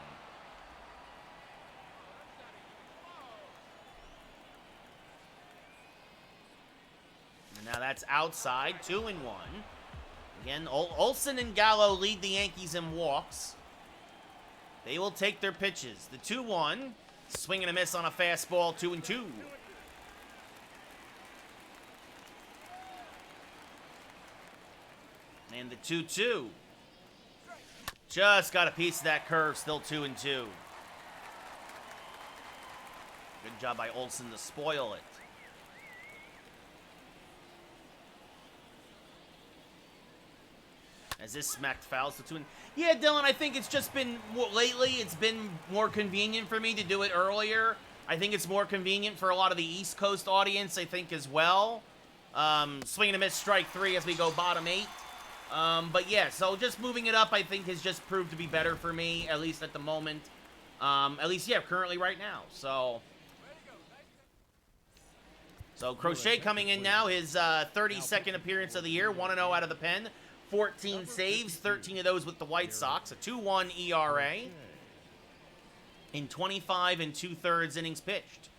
And now that's outside, 2-1. Again, Olson and Gallo lead the Yankees in walks. They will take their pitches. The 2-1, swing and a miss on a fastball, 2-2. And the 2-2. Just got a piece of that curve, still 2-2. Good job by Olson to spoil it. As this smacked fouls to 2. Yeah, Dylan, I think it's just been, lately, it's been more convenient for me to do it earlier. I think it's more convenient for a lot of the East Coast audience, I think, as well. Swing and a miss, strike 3 as we go bottom 8. But yeah, so just moving it up, I think, has just proved to be better for me, at least at the moment. At least, yeah, currently right now. So Crochet coming in now, his 32nd appearance of the year, 1-0 out of the pen, 14 saves, 13 of those with the White Sox, a 2.1 ERA in 25 2/3 innings pitched.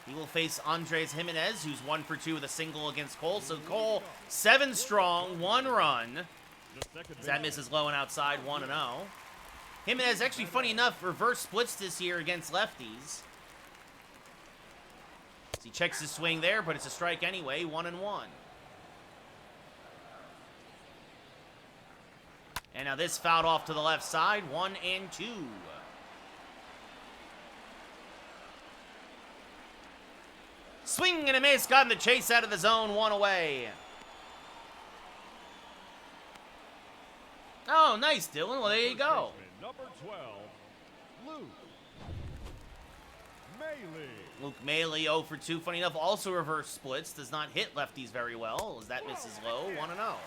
He will face Andres Jimenez, who's 1 for 2 with a single against Cole. So Cole, 7 strong, 1 run. As that misses low and outside, 1-0. Jimenez, actually, funny enough, reverse splits this year against lefties. He checks his swing there, but it's a strike anyway, 1-1. And now this fouled off to the left side, 1-2. Swing and a miss, got in the chase out of the zone, 1 away. Oh, nice, Dylan. Well, there you go. Number 12, Luke Maile. Luke Maile, 0 for 2. Funny enough, also reverse splits. Does not hit lefties very well, as that misses low, 1-0.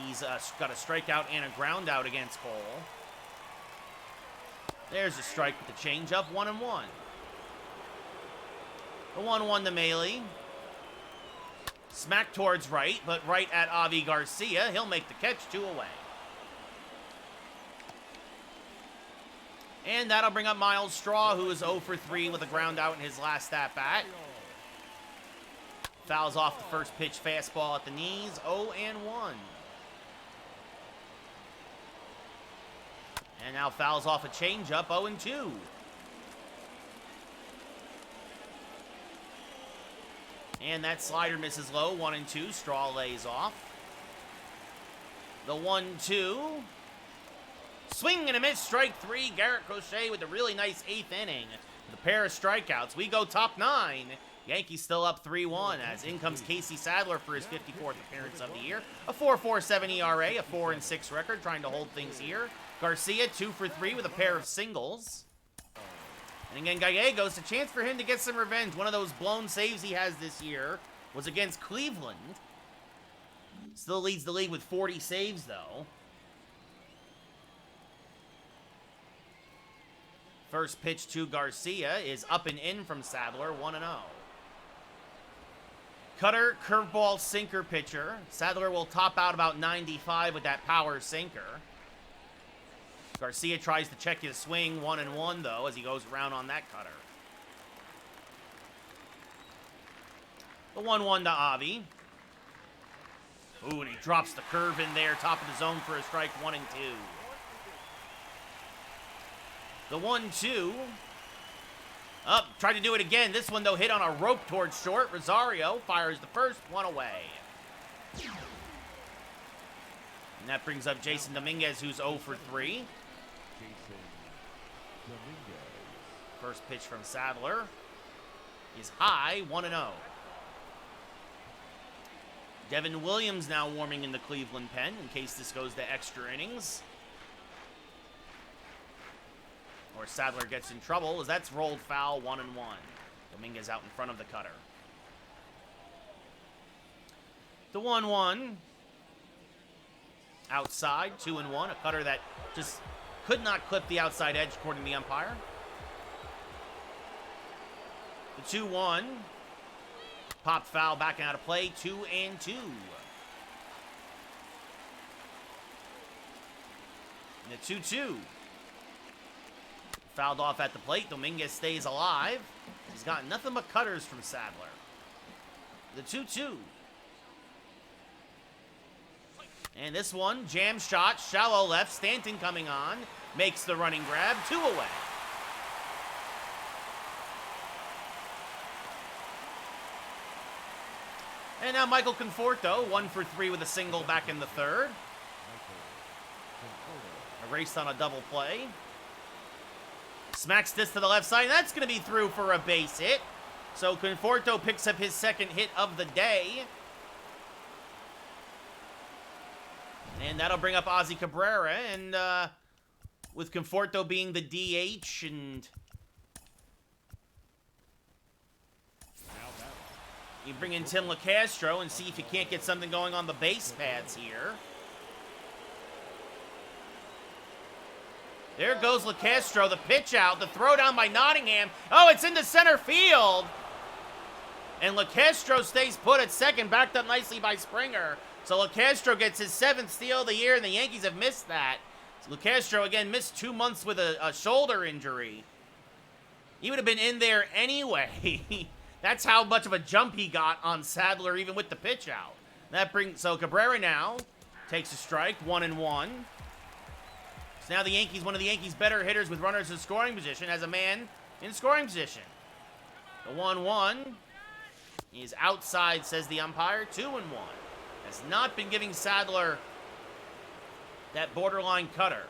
He's got a strikeout and a ground out against Cole. There's a strike with the changeup, 1-1. The 1-1 to Maile. Smack towards right, but right at Avi Garcia. He'll make the catch, 2 away. And that'll bring up Miles Straw, who is 0 for 3 with a ground out in his last at-bat. Fouls off the first pitch fastball at the knees, 0-1. And now fouls off a changeup, 0-2. And that slider misses low, 1-2. Straw lays off. The 1-2. Swing and a miss, strike 3. Garrett Crochet with a really nice 8th inning. With a pair of strikeouts. We go top 9. Yankees still up 3-1 as in comes Casey Sadler for his 54th appearance of the year. A 4.47 ERA, a 4-6 record, trying to hold things here. Garcia, 2 for 3 with a pair of singles. And again, Gallegos, a chance for him to get some revenge. One of those blown saves he has this year was against Cleveland. Still leads the league with 40 saves, though. First pitch to Garcia is up and in from Sadler, 1-0. Cutter, curveball, sinker pitcher. Sadler will top out about 95 with that power sinker. Garcia tries to check his swing, 1-1, though, as he goes around on that cutter. The 1-1 to Avi. Ooh, and he drops the curve in there, top of the zone for a strike, 1-2. The 1-2. Up, tried to do it again. This one, though, hit on a rope towards short. Rosario fires the first, 1 away. And that brings up Jason Dominguez, who's 0 for 3. First pitch from Sadler is high, 1-0. Devin Williams now warming in the Cleveland pen in case this goes to extra innings. Or Sadler gets in trouble as that's rolled foul, 1-1. Dominguez out in front of the cutter. The 1-1. Outside, 2-1. A cutter that just could not clip the outside edge according to the umpire. The 2-1. Popped foul backing out of play, 2-2. And the 2-2. Fouled off at the plate. Dominguez stays alive. He's got nothing but cutters from Sadler. The 2-2. And this one, jam shot, shallow left. Stanton coming on. Makes the running grab. 2 away. And now Michael Conforto, 1 for 3 with a single back in the third. Erased on a double play. Smacks this to the left side, and that's going to be through for a base hit. So Conforto picks up his second hit of the day. And that'll bring up Ozzy Cabrera, and with Conforto being the DH, and you bring in Tim LaCastro and see if you can't get something going on the base paths here. There goes LeCastro, the pitch out, the throw down by Nottingham. Oh, it's into center field. And LeCastro stays put at second, backed up nicely by Springer. So LeCastro gets his 7th steal of the year, and the Yankees have missed that. So LeCastro, again, missed 2 months with a shoulder injury. He would have been in there anyway. That's how much of a jump he got on Sadler, even with the pitch out. So Cabrera now takes a strike, 1-1. So now the Yankees, one of the Yankees' better hitters with runners in scoring position, has a man in scoring position. The 1-1 is outside, says the umpire. 2-1. Has not been giving Sadler that borderline cutter.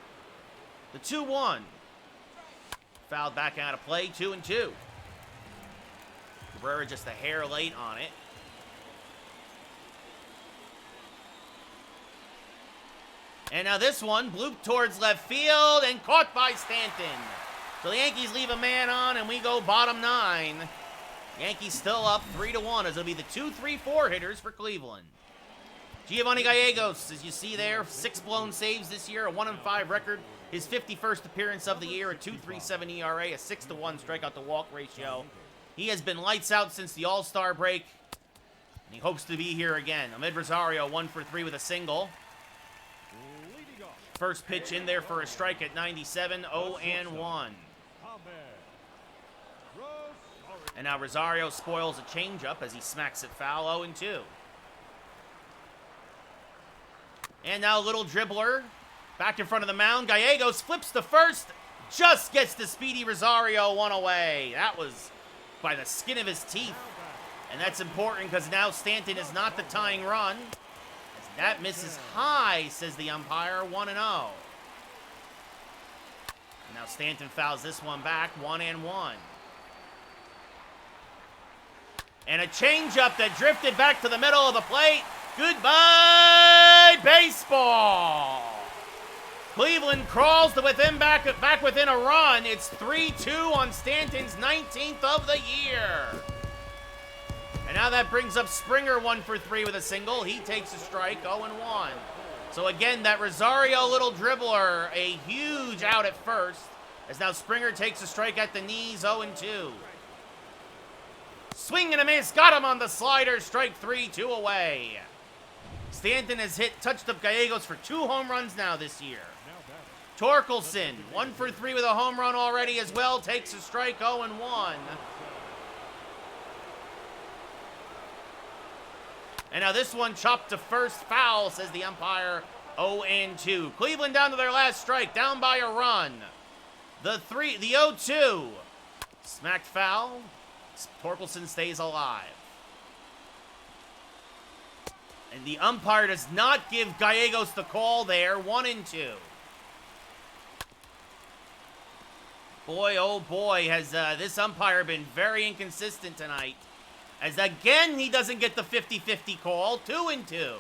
The 2-1. Fouled back out of play, 2-2. Cabrera just a hair late on it. And now this one, blooped towards left field and caught by Stanton. So the Yankees leave a man on and we go bottom 9. Yankees still up 3-1 as it'll be the 2-3-4 hitters for Cleveland. Giovanni Gallegos, as you see there, 6 blown saves this year, a 1-5 record. His 51st appearance of the year, a 2.37 ERA, a 6-1 strikeout to walk ratio. He has been lights out since the All-Star break, and he hopes to be here again. Ahmed Rosario, 1 for 3 with a single. First pitch in there for a strike at 97, 0-1. And now Rosario spoils a changeup as he smacks it foul, 0-2. And now a little dribbler back in front of the mound. Gallegos flips to first, just gets the speedy Rosario one away. That was by the skin of his teeth. And that's important because now Stanton is not the tying run. That misses high, says the umpire, 1-0. Now Stanton fouls this one back, 1-1. And a changeup that drifted back to the middle of the plate. Goodbye, baseball. Cleveland crawls to back within a run. It's 3-2 on Stanton's 19th of the year. And now that brings up Springer 1 for 3 with a single. He takes a strike, 0-1. So again, that Rosario little dribbler, a huge out at first. As now Springer takes a strike at the knees, 0-2. Swing and a miss, got him on the slider, strike 3, 2 away. Stanton has touched up Gallegos for 2 home runs now this year. Torkelson, 1 for 3 with a home run already as well, takes a strike, 0-1. And now this one chopped to first, foul, says the umpire, 0-2. Cleveland down to their last strike, down by a run. The 0-2. Smacked foul. Torkelson stays alive. And the umpire does not give Gallegos the call there, 1-2. Boy, oh boy, has this umpire been very inconsistent tonight. As again, he doesn't get the 50-50 call, 2-2.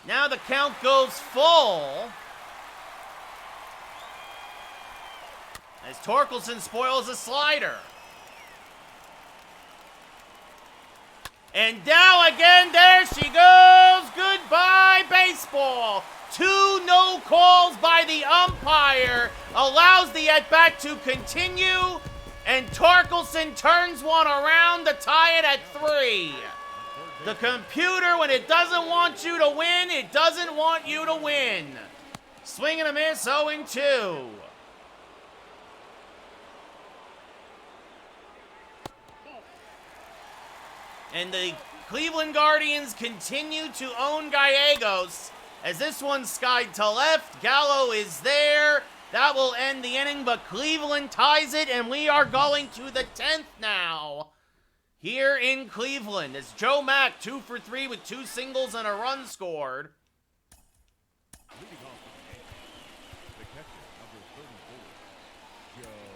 Now the count goes full. As Torkelson spoils a slider. And now again, there she goes. Goodbye, baseball. 2 no calls by the umpire allows the at-bat to continue. And Torkelson turns one around to tie it at 3. The computer, when it doesn't want you to win, it doesn't want you to win. Swing and a miss, 0-2. And the Cleveland Guardians continue to own Gallegos as this one's skied to left. Gallo is there. That will end the inning, but Cleveland ties it, and we are going to the 10th now here in Cleveland as Joe Mack, 2 for 3 with 2 singles and a run scored.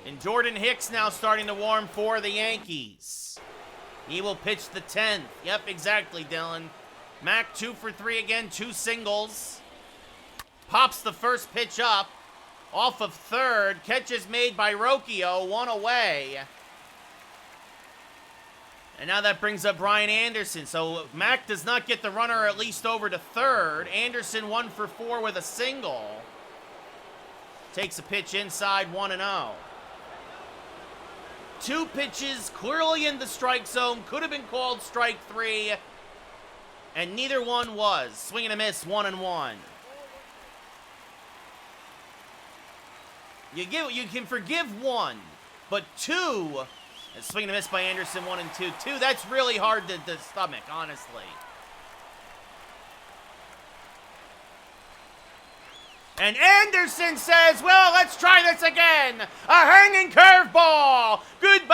And Jordan Hicks now starting to warm for the Yankees. He will pitch the 10th. Yep, exactly, Dylan. Mack 2 for 3 again, 2 singles. Pops the first pitch up. Off of third. Catch is made by Rocchio, 1 away. And now that brings up Brian Anderson. So Mack does not get the runner at least over to third. Anderson 1 for 4 with a single. Takes a pitch inside, 1-0. 2 pitches clearly in the strike zone. Could have been called strike 3. And neither one was. Swing and a miss, 1-1. You can forgive 1, but 2, swing and a miss by Anderson, 1 and 2. 2, that's really hard to stomach, honestly. And Anderson says, well, let's try this again. A hanging curveball. Goodbye,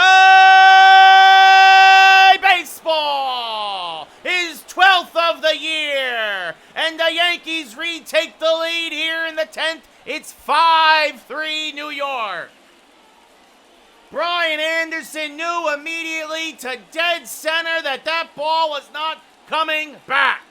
baseball. His 12th of the year. And the Yankees retake the lead here in the 10th. It's 5-3 New York. Brian Anderson knew immediately to dead center that ball was not coming back.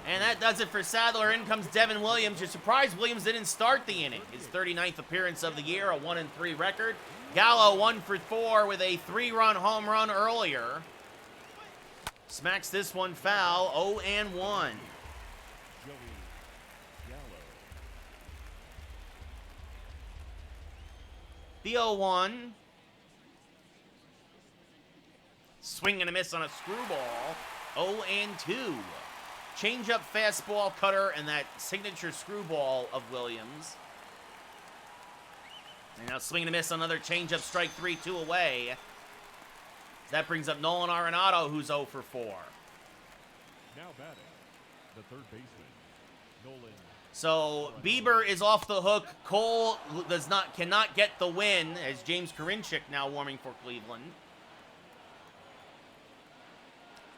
And that does it for Sadler. In comes Devin Williams. You're surprised Williams didn't start the inning. His 39th appearance of the year, a 1-3 record. Gallo 1 for 4 with a 3-run home run earlier. Smacks this one foul, 0-1. The 0-1. Swing and a miss on a screwball, 0-2. Changeup, fastball, cutter, and that signature screwball of Williams. And now swing and a miss on another changeup, strike 3, 2 away. That brings up Nolan Arenado, who's 0 for 4. Now batting, the third baseman, Nolan. So Bieber is off the hook. Cole cannot get the win, as James Karinchak now warming for Cleveland.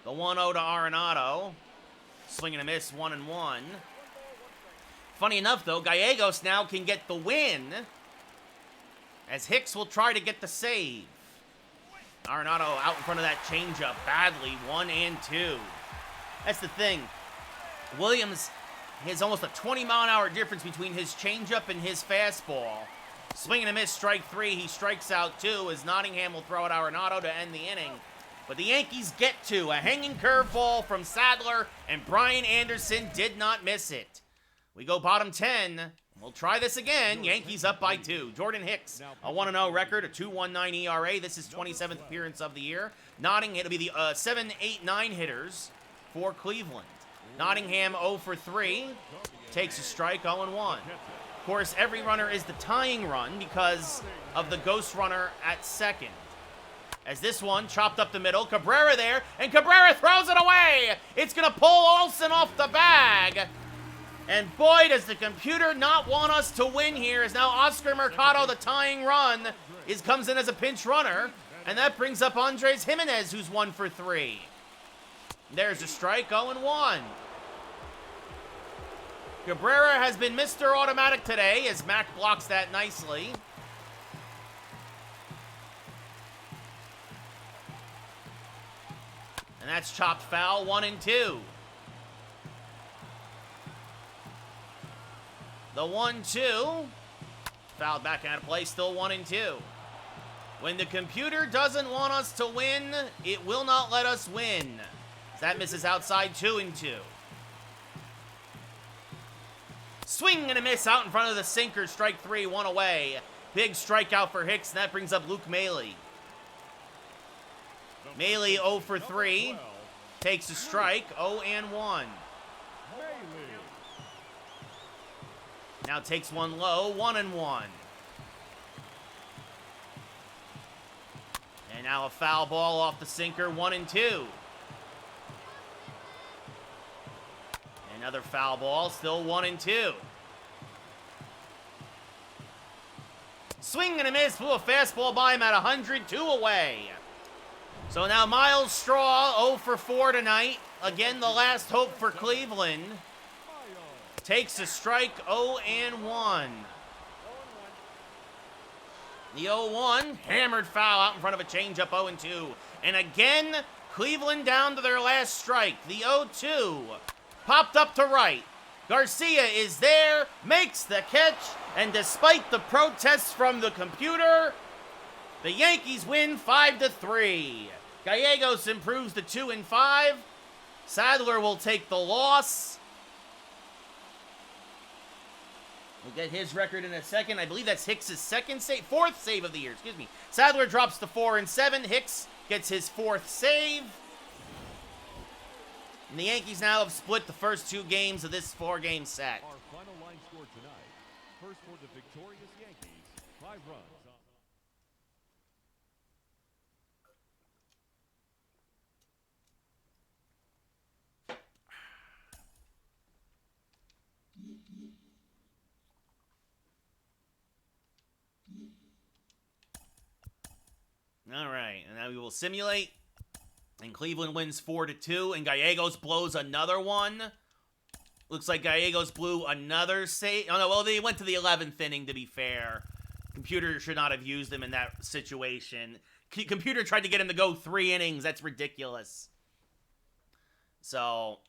The 1-0 to Arenado. Swing and a miss, 1-1. Funny enough, though, Gallegos now can get the win, as Hicks will try to get the save. Arenado out in front of that changeup badly, 1-2. That's the thing. Williams has almost a 20-mile-an-hour difference between his changeup and his fastball. Swing and a miss, strike 3. He strikes out 2 as Nottingham will throw out Arenado to end the inning. But the Yankees get to a hanging curveball from Sadler, and Brian Anderson did not miss it. We go bottom 10. We'll try this again. Yankees up by 2. Jordan Hicks, a 1-0 record, a 2.19 ERA. This is 27th appearance of the year. Nottingham, it'll be the 7, 8, 9 hitters for Cleveland. Nottingham 0 for 3. Takes a strike, 0-1. Of course, every runner is the tying run because of the ghost runner at second. As this one chopped up the middle, Cabrera there, and Cabrera throws it away. It's going to pull Olsen off the bag. And boy, does the computer not want us to win here, as now Oscar Mercado, the tying run, comes in as a pinch runner. And that brings up Andres Jimenez, who's 1 for 3. There's a strike, 0-1. Cabrera has been Mr. Automatic today, as Mac blocks that nicely. And that's chopped foul, 1-2. The 1-2. Fouled back out of play, still 1-2. When the computer doesn't want us to win, it will not let us win. That misses outside, 2-2. Swing and a miss out in front of the sinker, strike 3, 1 away. Big strikeout for Hicks, and that brings up Luke Maile. Maile 0 for 3. Takes a strike, 0-1. Now takes one low, 1-1. And now a foul ball off the sinker, 1-2. Another foul ball, still 1-2. Swing and a miss, blew a fastball by him at 100, 2 away. So now Miles Straw, 0 for 4 tonight. Again, the last hope for Cleveland. Takes a strike, 0-1. The 0-1, hammered foul out in front of a changeup, 0-2. And again, Cleveland down to their last strike. The 0-2, popped up to right. Garcia is there, makes the catch, and despite the protests from the computer, The Yankees win 5-3. Gallegos improves to 2-5. Sadler will take the loss. We'll get his record in a second. I believe that's Hicks's fourth save of the year. Excuse me. Sadler drops to 4-7. Hicks gets his fourth save. And the Yankees now have split the first 2 games of this 4-game set. Our final line score tonight. First for the victorious Yankees, 5 runs. All right, and now we will simulate. And Cleveland wins 4-2, and Gallegos blows another one. Looks like Gallegos blew another save. Oh, no, well, they went to the 11th inning, to be fair. Computer should not have used him in that situation. Computer tried to get him to go 3 innings. That's ridiculous. So...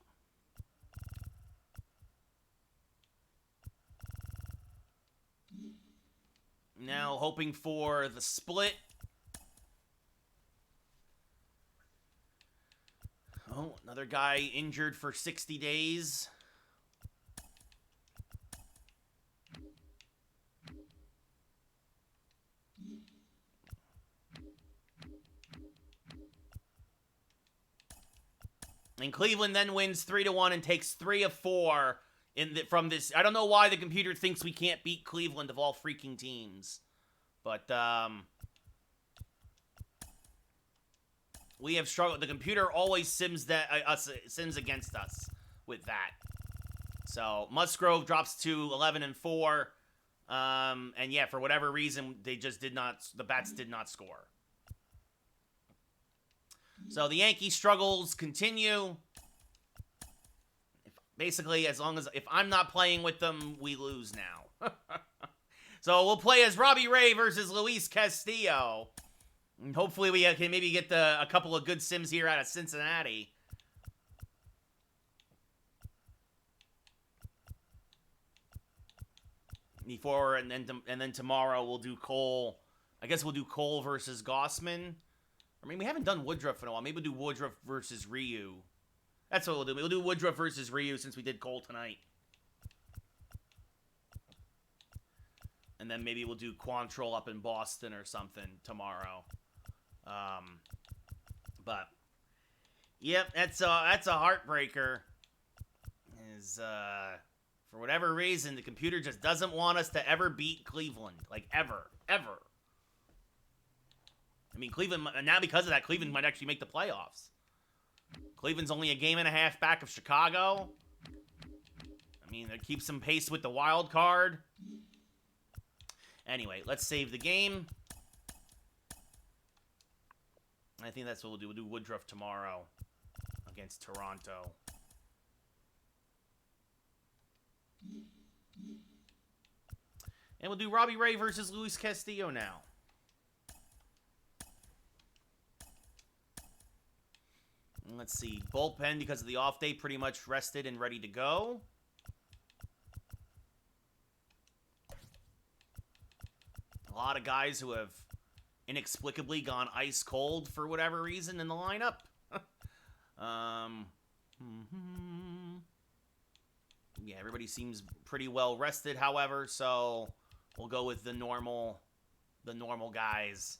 now hoping for the split. Oh, another guy injured for 60 days. And Cleveland then wins 3-1 and takes 3 of 4 from this. I don't know why the computer thinks we can't beat Cleveland of all freaking teams. But, we have struggled. The computer always sims against us with that. So Musgrove drops to 11-4, and yeah, for whatever reason, they just did not. The bats did not score. So the Yankee struggles continue. Basically, as long as if I'm not playing with them, we lose now. So we'll play as Robbie Ray versus Luis Castillo. And hopefully we can maybe get a couple of good sims here out of Cincinnati. And then tomorrow we'll do Cole. I guess we'll do Cole versus Gossman. I mean, we haven't done Woodruff in a while. Maybe we'll do Woodruff versus Ryu. That's what we'll do. We'll do Woodruff versus Ryu since we did Cole tonight. And then maybe we'll do Quantrill up in Boston or something tomorrow. But yep, that's a heartbreaker. For whatever reason, the computer just doesn't want us to ever beat Cleveland, like ever. I mean, Cleveland now because of that, Cleveland might actually make the playoffs. Cleveland's only a game and a half back of Chicago. I mean, that keeps some pace with the wild card. Anyway, let's save the game. I think that's what we'll do. We'll do Woodruff tomorrow against Toronto. And we'll do Robbie Ray versus Luis Castillo now. And let's see. Bullpen, because of the off day, pretty much rested and ready to go. A lot of guys who have inexplicably gone ice cold for whatever reason in the lineup. Yeah, everybody seems pretty well rested, however, so we'll go with the normal guys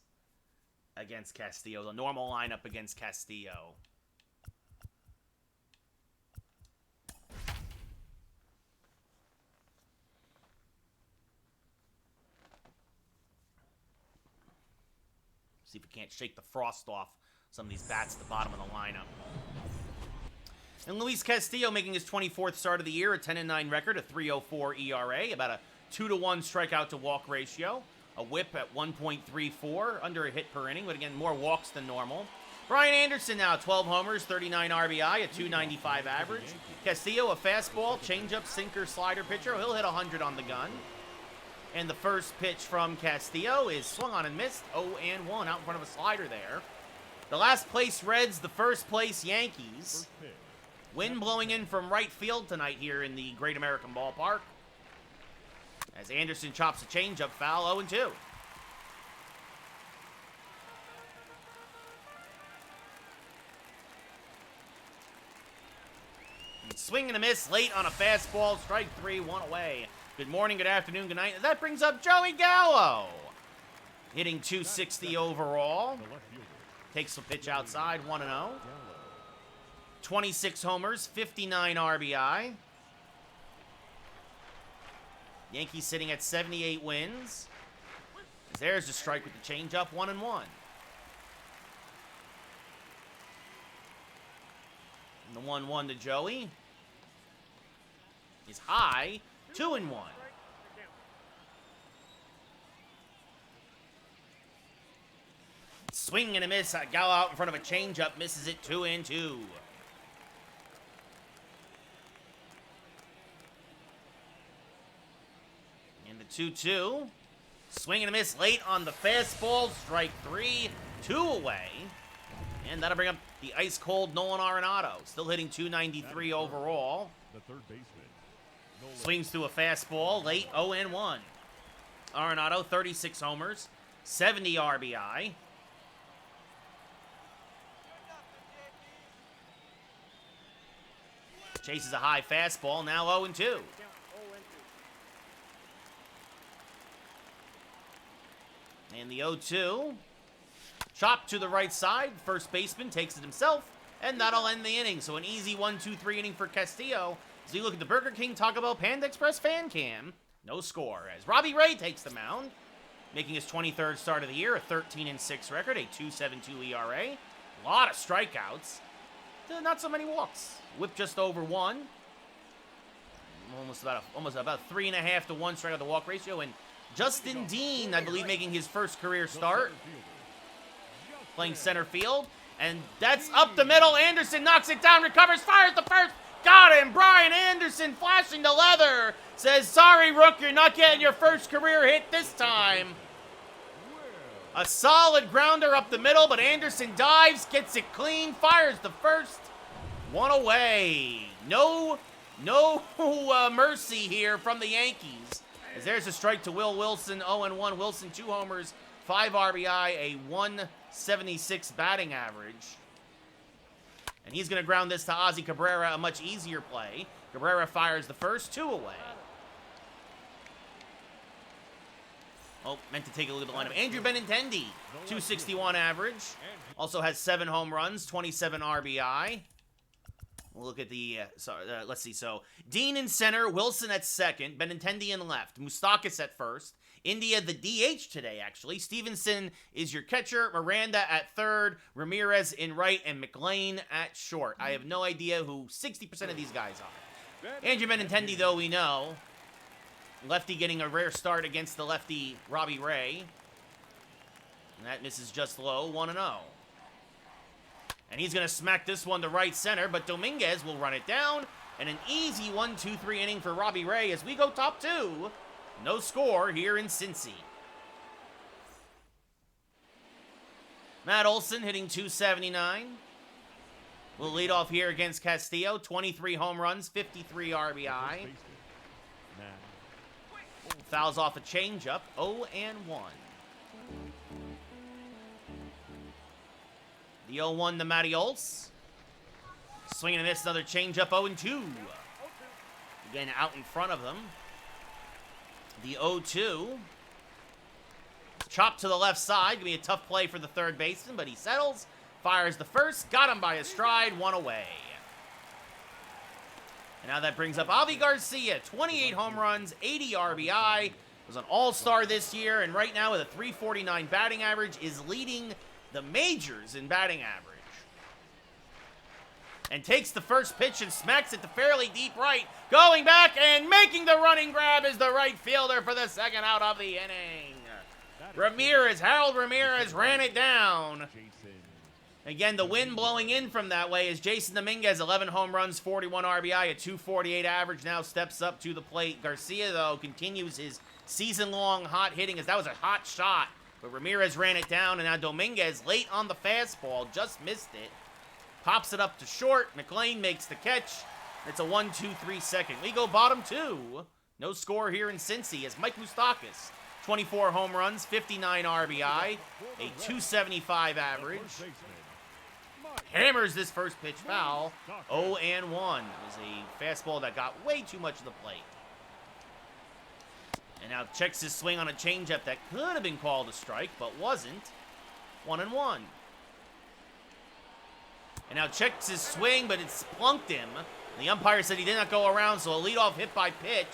against Castillo, the normal lineup against Castillo. See if we can't shake the frost off some of these bats at the bottom of the lineup. And Luis Castillo making his 24th start of the year, a 10-9 record, a 3.04 ERA, about a 2-to-1 strikeout to walk ratio, a whip at 1.34, under a hit per inning, but again, more walks than normal. Brian Anderson now, 12 homers, 39 RBI, a 295 average. Castillo, a fastball, changeup, sinker, slider pitcher. He'll hit 100 on the gun. And the first pitch from Castillo is swung on and missed. 0-1 out in front of a slider there. The last place Reds, the first place Yankees. Wind blowing in from right field tonight here in the Great American Ballpark. As Anderson chops a changeup foul, 0-2. Swing and a miss late on a fastball. Strike 3, 1 away. Good morning, good afternoon, good night. That brings up Joey Gallo. Hitting 260 overall. Takes the pitch outside, 1-0. 26 homers, 59 RBI. Yankees sitting at 78 wins. There's a strike with the changeup, 1-1. And the 1-1 to Joey is high, 2-1. Swing and a miss. Gallo out in front of a changeup, misses it, 2-2. And the 2-2. Swing and a miss late on the fastball. Strike 3, 2 away. And that'll bring up the ice-cold Nolan Arenado. Still hitting 293 overall. The third baseman. Swings through a fastball late, 0-1. Arenado, 36 homers, 70 RBI. Chases a high fastball, now 0-2. And the 0-2. Chop to the right side. First baseman takes it himself, and that'll end the inning. So an easy 1-2-3 inning for Castillo. As we look at the Burger King Taco Bell Panda Express fan cam, no score. As Robbie Ray takes the mound, making his 23rd start of the year, a 13-6 record, a 2.72 ERA. A lot of strikeouts. Not so many walks. Whip just over 1. Almost about 3.5 to 1 strikeout to walk ratio. And Justin Dean, I believe, making his first career start, playing center field. And that's up the middle. Anderson knocks it down, recovers, fires the first. Got him. Brian Anderson flashing the leather. Says, sorry, Rook, you're not getting your first career hit this time. A solid grounder up the middle, but Anderson dives, gets it clean, fires the first. 1 away. No mercy here from the Yankees. As there's a strike to Will Wilson, 0-1. Wilson, 2 homers, 5 RBI, a 176 batting average. And he's going to ground this to Ozzy Cabrera, a much easier play. Cabrera fires the first, 2 away. Oh, meant to take a look at the lineup. Andrew Benintendi, 261 average. Also has 7 home runs, 27 RBI. We'll look at the, let's see. So, Dean in center, Wilson at second, Benintendi in left, Moustakas at first. India, the DH today, actually. Stevenson is your catcher. Miranda at third. Ramirez in right. And McLean at short. I have no idea who 60% of these guys are. Andrew Benintendi, though, we know. Lefty getting a rare start against the lefty Robbie Ray. And that misses just low, 1-0. And he's going to smack this one to right center, but Dominguez will run it down. And an easy 1-2-3 inning for Robbie Ray as we go top 2. No score here in Cincy. Matt Olson hitting 279. We'll lead off here against Castillo. 23 home runs, 53 RBI. Fouls off a changeup, 0-1. The 0-1 to Matty Olds. Swinging and miss, another changeup, 0-2. Again, out in front of them. The 0-2. Chop to the left side. Gonna be a tough play for the third baseman, but he settles. Fires the first. Got him by a stride. 1 away. And now that brings up Avi Garcia. 28 home runs, 80 RBI. Was an all-star this year, and right now with a .349 batting average is leading the majors in batting average. And takes the first pitch and smacks it to fairly deep right. Going back and making the running grab is the right fielder for the second out of the inning. Harold Ramirez ran it down. Again, the wind blowing in from that way is Jason Dominguez, 11 home runs, 41 RBI, a .248 average, now steps up to the plate. Garcia, though, continues his season-long hot hitting as that was a hot shot. But Ramirez ran it down, and now Dominguez, late on the fastball, just missed it. Pops it up to short. McLean makes the catch. It's a 1-2-3 second. We go bottom 2. No score here in Cincy as Mike Moustakas, 24 home runs, 59 RBI, a .275 average. hammers this first pitch foul. 0-1. It was a fastball that got way too much of the plate. And now checks his swing on a changeup that could have been called a strike, but wasn't. 1-1. And now checks his swing, but it's plunked him. The umpire said he did not go around, so a leadoff hit by pitch.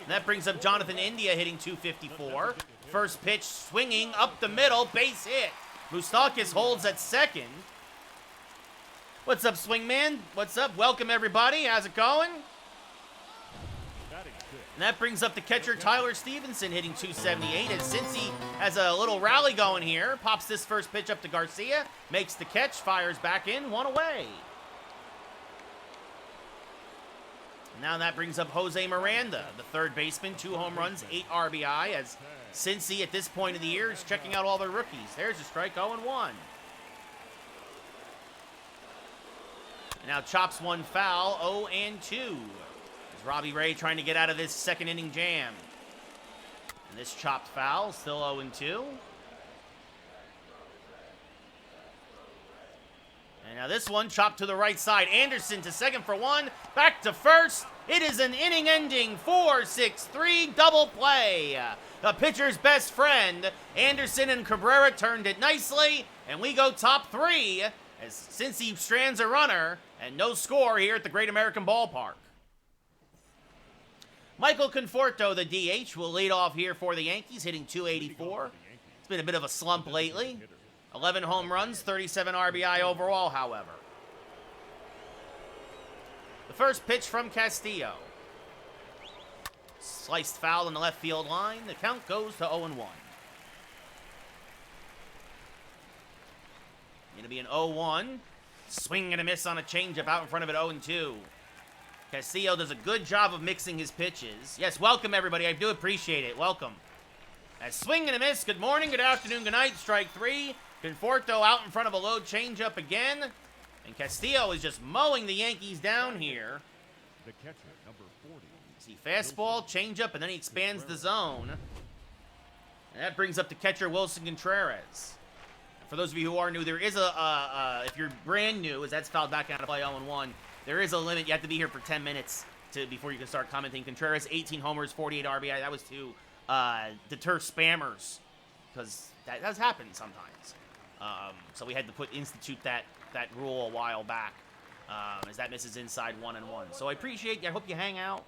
And that brings up Jonathan India hitting 254. First pitch swinging up the middle, base hit. Moustakis holds at second. What's up, Swingman? What's up? Welcome, everybody. How's it going? And that brings up the catcher, Tyler Stevenson, hitting 278. And Cincy has a little rally going here. Pops this first pitch up to Garcia. Makes the catch, fires back in, 1 away. And now that brings up Jose Miranda, the third baseman, 2 home runs, 8 RBI, as Cincy at this point of the year is checking out all their rookies. There's a strike, 0-1. And now chops one foul, 0-2. Robbie Ray trying to get out of this second inning jam. And this chopped foul, still 0-2. And now this one chopped to the right side. Anderson to second for 1. Back to first. It is an inning-ending 4-6-3 double play. The pitcher's best friend, Anderson and Cabrera, turned it nicely. And we go top 3 as Cincy strands a runner. And no score here at the Great American Ballpark. Michael Conforto, the DH, will lead off here for the Yankees, hitting 284. It's been a bit of a slump lately. 11 home runs, 37 RBI overall, however. The first pitch from Castillo. Sliced foul in the left field line. The count goes to 0-1. Going to be an 0-1. Swing and a miss on a changeup out in front of it, 0-2. Castillo does a good job of mixing his pitches. Yes, welcome, everybody. I do appreciate it. Welcome. As swing and a miss. Good morning, good afternoon, good night. Strike 3. Conforto out in front of a low changeup again. And Castillo is just mowing the Yankees down here. The catcher, number 40. See, fastball, changeup, and then he expands the zone. And that brings up the catcher, Wilson Contreras. For those of you who are new, there is if you're brand new, as that's fouled back out of play 0-1, there is a limit. You have to be here for 10 minutes before you can start commenting. Contreras, 18 homers, 48 RBI. That was to deter spammers, because that does happen sometimes. So we had to institute that rule a while back, as that misses inside 1-1. So I appreciate you. I hope you hang out,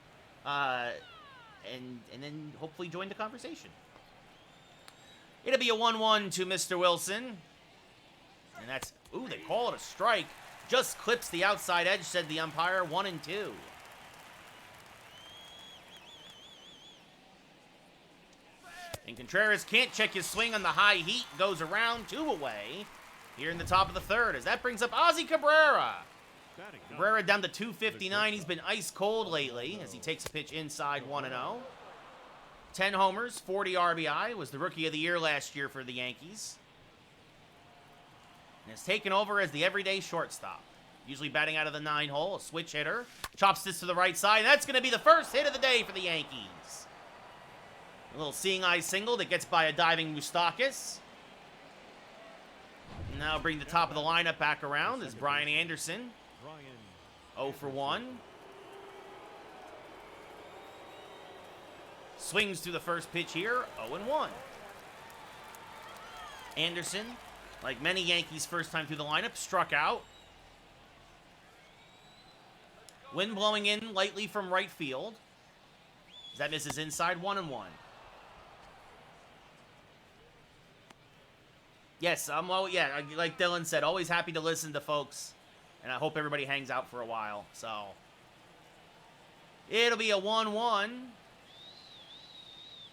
and then hopefully join the conversation. It'll be a 1-1 to Mr. Wilson. And that's, ooh, they call it a strike. Just clips the outside edge, said the umpire, 1-2. And Contreras can't check his swing on the high heat. Goes around, 2 away. Here in the top of the third, as that brings up Ozzie Cabrera. Cabrera down to 259. He's been ice cold lately as he takes a pitch inside 1-0. 10 homers, 40 RBI. Was the rookie of the year last year for the Yankees. And has taken over as the everyday shortstop. Usually batting out of the 9 hole, a switch hitter. Chops this to the right side. That's going to be the first hit of the day for the Yankees. A little seeing eye single that gets by a diving Moustakis. Now bring the top of the lineup back around as Brian Anderson. 0 for 1. Swings through the first pitch here, 0-1. Anderson, like many Yankees first time through the lineup, struck out. Wind blowing in lightly from right field. That misses inside, 1-1. Yes, like Dylan said, always happy to listen to folks. And I hope everybody hangs out for a while. So, it'll be a 1-1.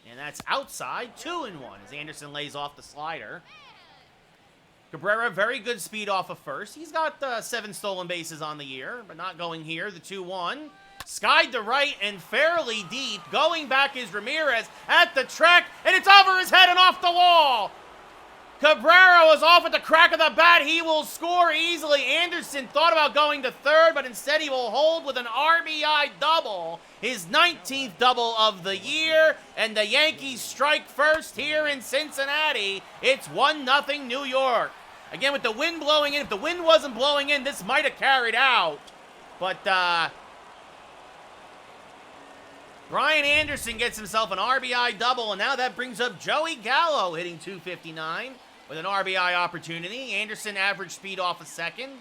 And that's outside, 2-1, as Anderson lays off the slider. Cabrera, very good speed off of first. He's got 7 stolen bases on the year, but not going here. The 2-1. Skied to right and fairly deep. Going back is Ramirez at the track, and it's over his head and off the wall. Cabrera was off at the crack of the bat. He will score easily. Anderson thought about going to third, but instead he will hold with an RBI double. His 19th double of the year, and the Yankees strike first here in Cincinnati. It's 1-0 New York. Again, with the wind blowing in, if the wind wasn't blowing in, this might have carried out. But, Brian Anderson gets himself an RBI double, and now that brings up Joey Gallo hitting .259 with an RBI opportunity. Anderson average speed off a second.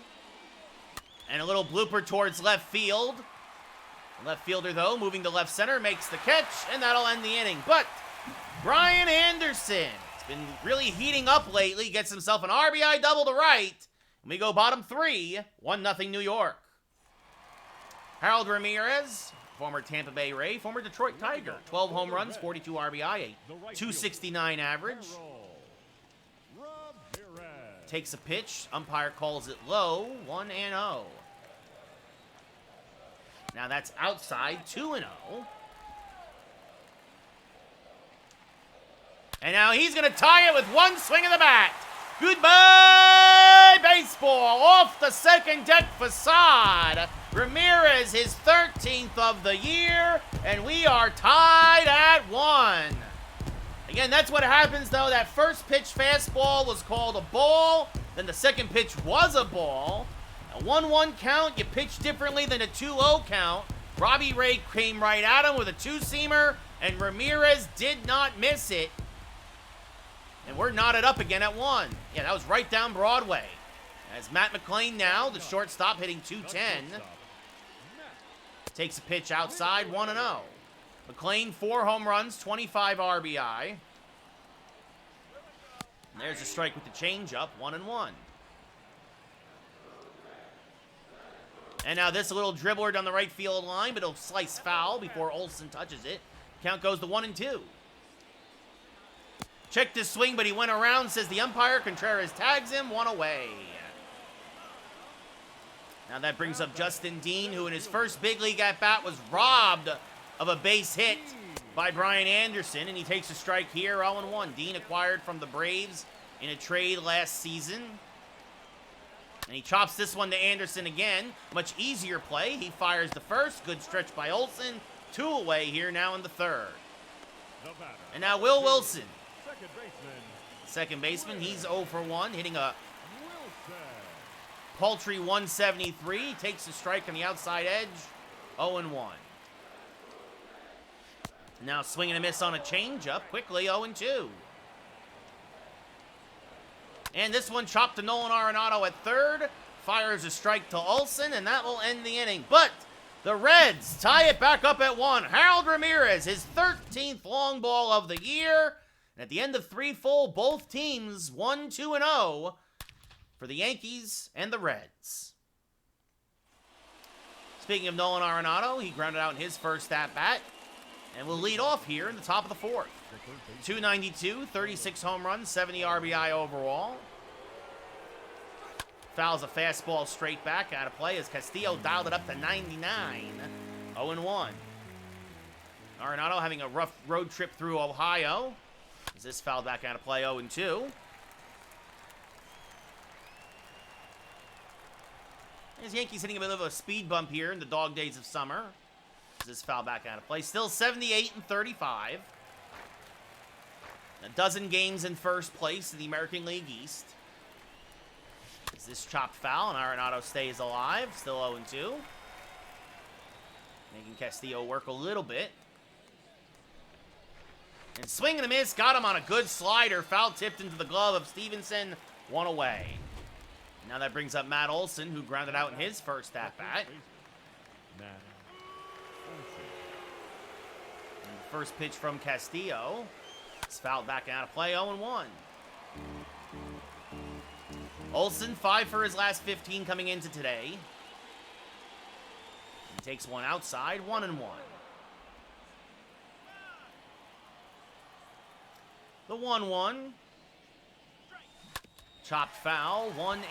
And a little blooper towards left field. The left fielder, though, moving to left center, makes the catch, and that'll end the inning. But Brian Anderson has been really heating up lately, gets himself an RBI double to right, and we go bottom 3, 1-0 New York. Harold Ramirez, former Tampa Bay Ray, former Detroit Tiger, 12 home runs, 42 RBI, a .269 average. Takes a pitch, umpire calls it low, 1-0. Now that's outside, 2-0. And now he's going to tie it with one swing of the bat. Goodbye, baseball. Off the second deck facade. Ramirez, his 13th of the year, and we are tied at 1. Again, that's what happens, though. That first pitch fastball was called a ball. Then the second pitch was a ball. A 1-1 count, you pitch differently than a 2-0 count. Robbie Ray came right at him with a two-seamer, and Ramirez did not miss it. And we're knotted up again at 1. Yeah, that was right down Broadway. As Matt McClain now, the shortstop, hitting .210. Takes a pitch outside, 1-0. McClain, 4 home runs, 25 RBI. And there's a strike with the changeup, 1-1. And now this little dribbler down the right field line, but it'll slice foul before Olsen touches it. Count goes to 1-2. Checked his swing, but he went around, says the umpire. Contreras tags him, 1 away. Now that brings up Justin Dean, who in his first big league at-bat was robbed of a base hit by Brian Anderson, and he takes a strike here, 0-1. Dean acquired from the Braves in a trade last season. And he chops this one to Anderson again. Much easier play. He fires the first. Good stretch by Olsen. 2 away here now in the third. And now Will Wilson. Second baseman. He's 0 for 1, hitting a paltry 173. He takes a strike on the outside edge. 0-1. Now swing and a miss on a changeup. Quickly 0-2. And this one chopped to Nolan Arenado at third. Fires a strike to Olsen, and that will end the inning. But the Reds tie it back up at 1. Harold Ramirez, his 13th long ball of the year. And at the end of 3 full, both teams 1-2-0 for the Yankees and the Reds. Speaking of Nolan Arenado, he grounded out in his first at-bat. And will lead off here in the top of the 4th. 292, 36 home runs, 70 RBI overall. Fouls a fastball straight back out of play as Castillo dialed it up to 99. 0-1. Arenado having a rough road trip through Ohio. As this fouled back out of play, 0-2. As Yankees hitting a bit of a speed bump here in the dog days of summer. This foul back out of play. Still 78-35. A dozen games in first place in the American League East. Is this chopped foul and Arenado stays alive? Still 0-2. Making Castillo work a little bit. And swing and a miss. Got him on a good slider. Foul tipped into the glove of Stevenson. 1 away. Now that brings up Matt Olson, who grounded out in his first at-bat. First pitch from Castillo. It's fouled back out of play, 0-1. Olsen, 5 for his last 15 coming into today. He takes one outside, 1-1. The 1-1. Chopped foul, 1-2.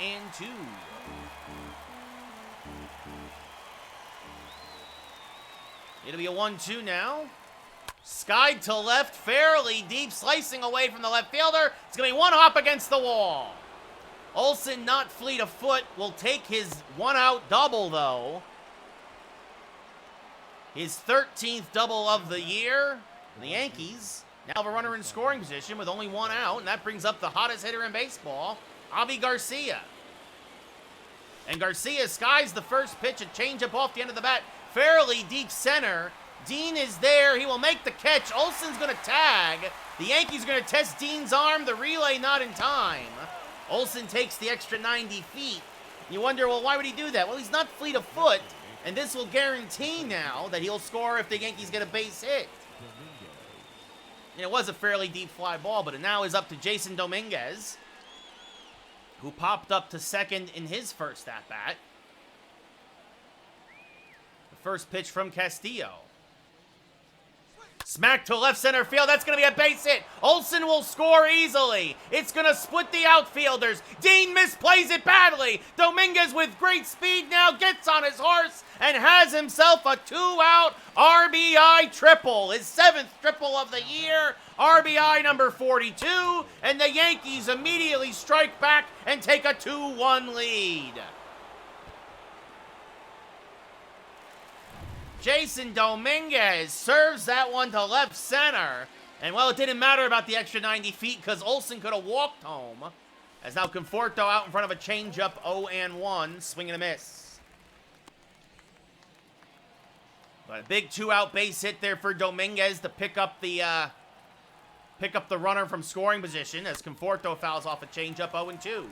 It'll be a 1-2 now. Skied to left, fairly deep, slicing away from the left fielder. It's going to be one hop against the wall. Olsen, not fleet of foot, will take his one-out double, though. His 13th double of the year. The Yankees now have a runner in scoring position with only 1 out, and that brings up the hottest hitter in baseball, Javi Garcia. And Garcia skies the first pitch, a changeup off the end of the bat, fairly deep center. Dean is there. He will make the catch. Olson's going to tag. The Yankees are going to test Dean's arm. The relay not in time. Olson takes the extra 90 feet. You wonder, well, why would he do that? Well, he's not fleet of foot, and this will guarantee now that he'll score if the Yankees get a base hit. And it was a fairly deep fly ball, but it now is up to Jason Dominguez, who popped up to second in his first at-bat. The first pitch from Castillo. Smack to left center field. That's going to be a base hit. Olson will score easily. It's going to split the outfielders. Dean misplays it badly. Dominguez with great speed now gets on his horse and has himself a 2-out RBI triple. His 7th triple of the year. RBI number 42. And the Yankees immediately strike back and take a 2-1 lead. Jason Dominguez serves that one to left center. And, well, it didn't matter about the extra 90 feet because Olson could have walked home. As now Conforto out in front of a changeup, 0-1, swing and a miss. But a big 2-out base hit there for Dominguez to pick up the runner from scoring position as Conforto fouls off a changeup, 0-2.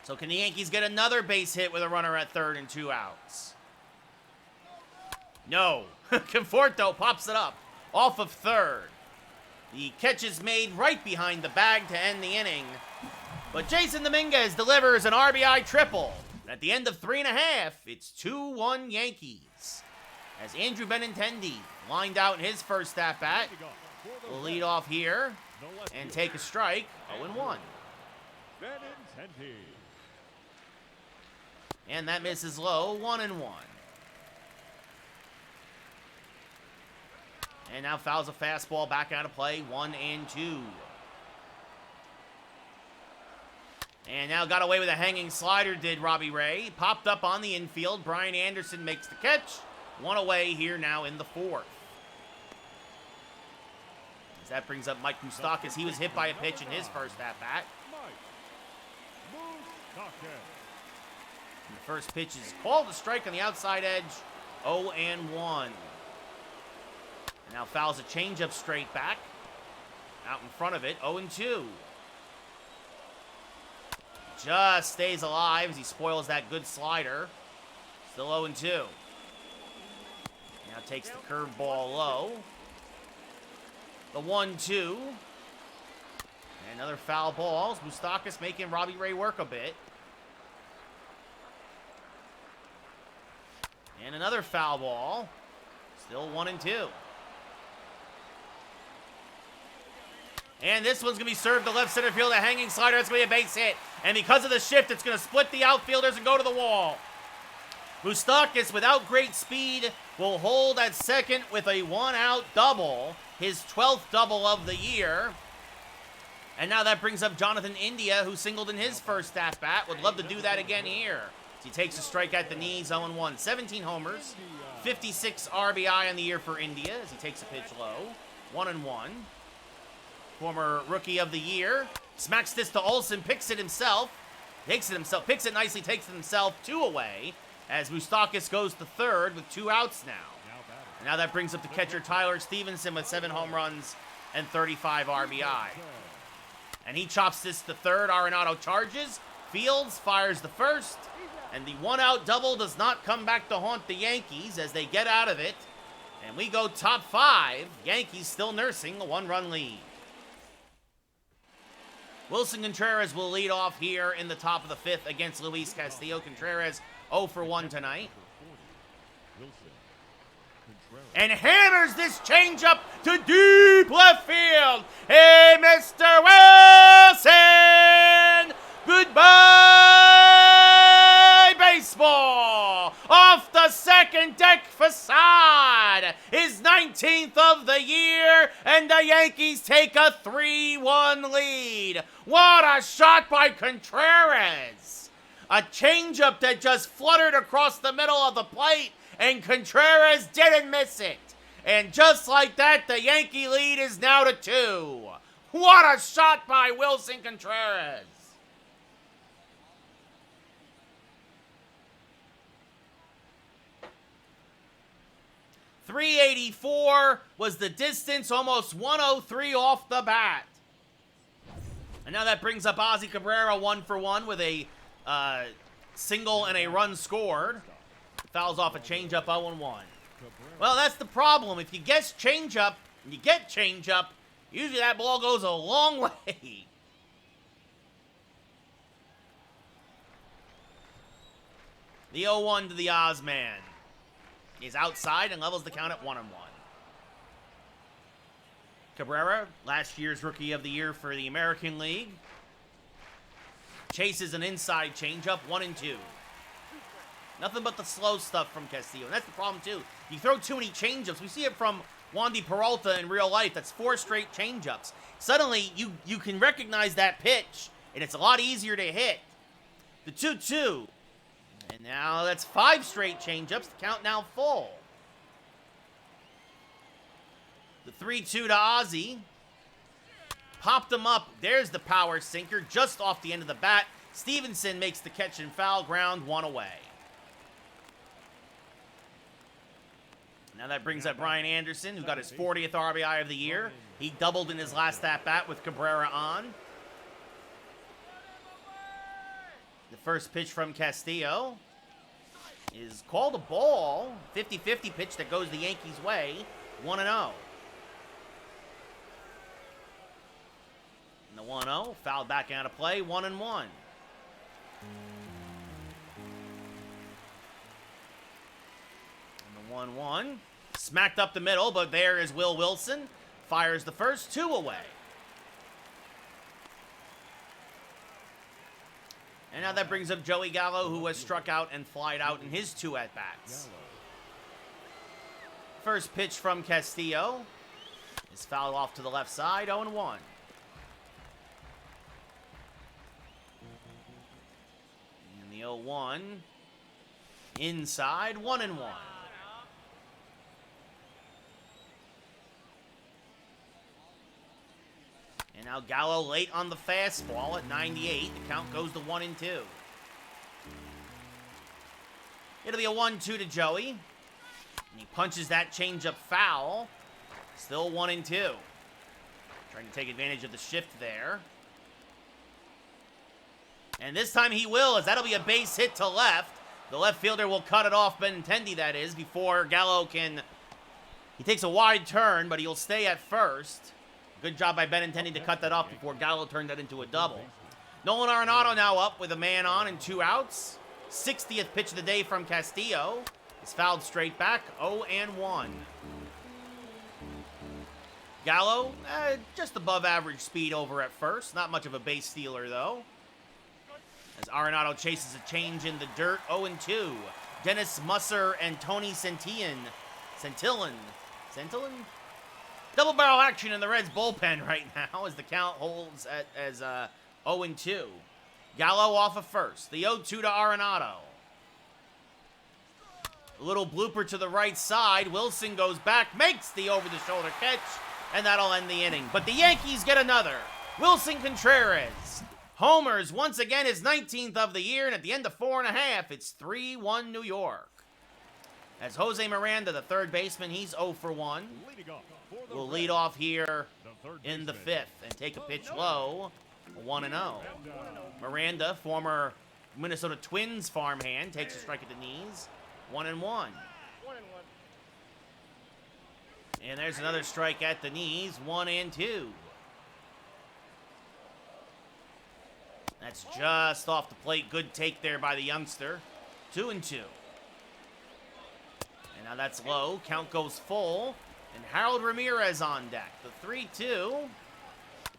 So can the Yankees get another base hit with a runner at third and 2 outs? No. Conforto pops it up off of third. The catch is made right behind the bag to end the inning. But Jason Dominguez delivers an RBI triple. At the end of 3.5, it's 2-1 Yankees. As Andrew Benintendi lined out in his first at-bat, will lead off here and take a strike, 0-1. And that misses low, 1-1. And now fouls a fastball back out of play, 1-2. And now got away with a hanging slider, did Robbie Ray. Popped up on the infield. Brian Anderson makes the catch. One away here now in the 4th. As that brings up Mike Moustakas. He was hit by a pitch in his first at-bat. The first pitch is called a strike on the outside edge, 0-1. And now fouls a changeup straight back. Out in front of it, 0-2. Just stays alive as he spoils that good slider. Still 0-2. Now takes the curveball low. The 1-2. And another foul ball. Moustakas making Robbie Ray work a bit. And another foul ball. Still 1-2. And this one's going to be served to left center field. A hanging slider. That's going to be a base hit. And because of the shift, it's going to split the outfielders and go to the wall. Moustakas, without great speed, will hold at second with a 1-out double. His 12th double of the year. And now that brings up Jonathan India, who singled in his first at-bat. Would love to do that again here. He takes a strike at the knees, 0-1. 17 homers, 56 RBI on the year for India as he takes a pitch low, 1-1. Former Rookie of the Year. Smacks this to Olson, picks it himself, picks it nicely, takes it himself, 2 away, as Moustakas goes to third with 2 outs now. And now that brings up the catcher Tyler Stevenson with 7 home runs and 35 RBI. And he chops this to third. Arenado charges. Fields fires the first. And the 1-out double does not come back to haunt the Yankees as they get out of it. And we go top 5. Yankees still nursing a 1-run lead. Wilson Contreras will lead off here in the top of the 5th against Luis Castillo. Contreras 0 for 1 tonight. And hammers this changeup to deep left field. Hey, Mr. Wilson! Goodbye, baseball! Off the second deck facade. His 19th of the year, and the Yankees take a 3-1 lead. What a shot by Contreras! A changeup that just fluttered across the middle of the plate, and Contreras didn't miss it. And just like that, the Yankee lead is now to 2. What a shot by Wilson Contreras. .384 was the distance, almost 103 off the bat. And now that brings up Ozzy Cabrera 1-for-1 with a single and a run scored. Fouls off a changeup 0-1. Well, that's the problem. If you guess changeup, and you get changeup, usually that ball goes a long way. The 0-1 to the Ozman. He's outside and levels the count at 1-1. Cabrera, last year's Rookie of the Year for the American League. Chases an inside changeup, 1-2. Nothing but the slow stuff from Castillo. And that's the problem, too. You throw too many changeups. We see it from Wandy Peralta in real life. That's 4 straight changeups. Suddenly, you can recognize that pitch, and it's a lot easier to hit. The 2-2. And now that's 5 straight changeups. The count now full. The 3-2 to Ozzy. Popped him up. There's the power sinker just off the end of the bat. Stevenson makes the catch and foul, ground 1 away. Now that brings up Brian Anderson, who got his 40th RBI of the year. He doubled in his last at-bat with Cabrera on. The first pitch from Castillo is called a ball. 50-50 pitch that goes the Yankees' way. 1-0. And the 1-0, fouled back out of play, 1-1. And the 1-1, smacked up the middle, but there is Will Wilson. Fires the first, 2 away. And now that brings up Joey Gallo, who has struck out and flied out in his 2 at-bats. First pitch from Castillo is fouled off to the left side, 0-1. And the 0-1 inside, 1-1. And now Gallo late on the fastball at 98. The count goes to 1-2. It'll be a 1-2 to Joey. And he punches that changeup foul. Still 1-2. Trying to take advantage of the shift there. And this time he will, as that'll be a base hit to left. The left fielder will cut it off, Benintendi, that is, before Gallo can... He takes a wide turn, but he'll stay at first. Good job by Benintendi to cut that off before Gallo turned that into a double. Nolan Arenado now up with a man on and 2 outs. 60th pitch of the day from Castillo. It's fouled straight back, 0-1. Gallo, just above average speed over at first. Not much of a base stealer, though. As Arenado chases a change in the dirt, 0-2. Dennis Musser and Tony Centillon. Double barrel action in the Reds bullpen right now as the count holds as 0-2. Gallo off of first. The 0-2 to Arenado. A little blooper to the right side. Wilson goes back, makes the over-the-shoulder catch, and that'll end the inning. But the Yankees get another. Wilson Contreras homers once again, his 19th of the year, and at the end of 4.5, it's 3-1 New York. As Jose Miranda, the third baseman, he's 0-for-1. Will lead off here in the 5th and take a pitch low, 1-0. Miranda, former Minnesota Twins farmhand, takes a strike at the knees, 1-1. And there's another strike at the knees, 1-2. That's just off the plate. Good take there by the youngster. 2-2. And now that's low. Count goes full. And Harold Ramirez on deck. The 3-2.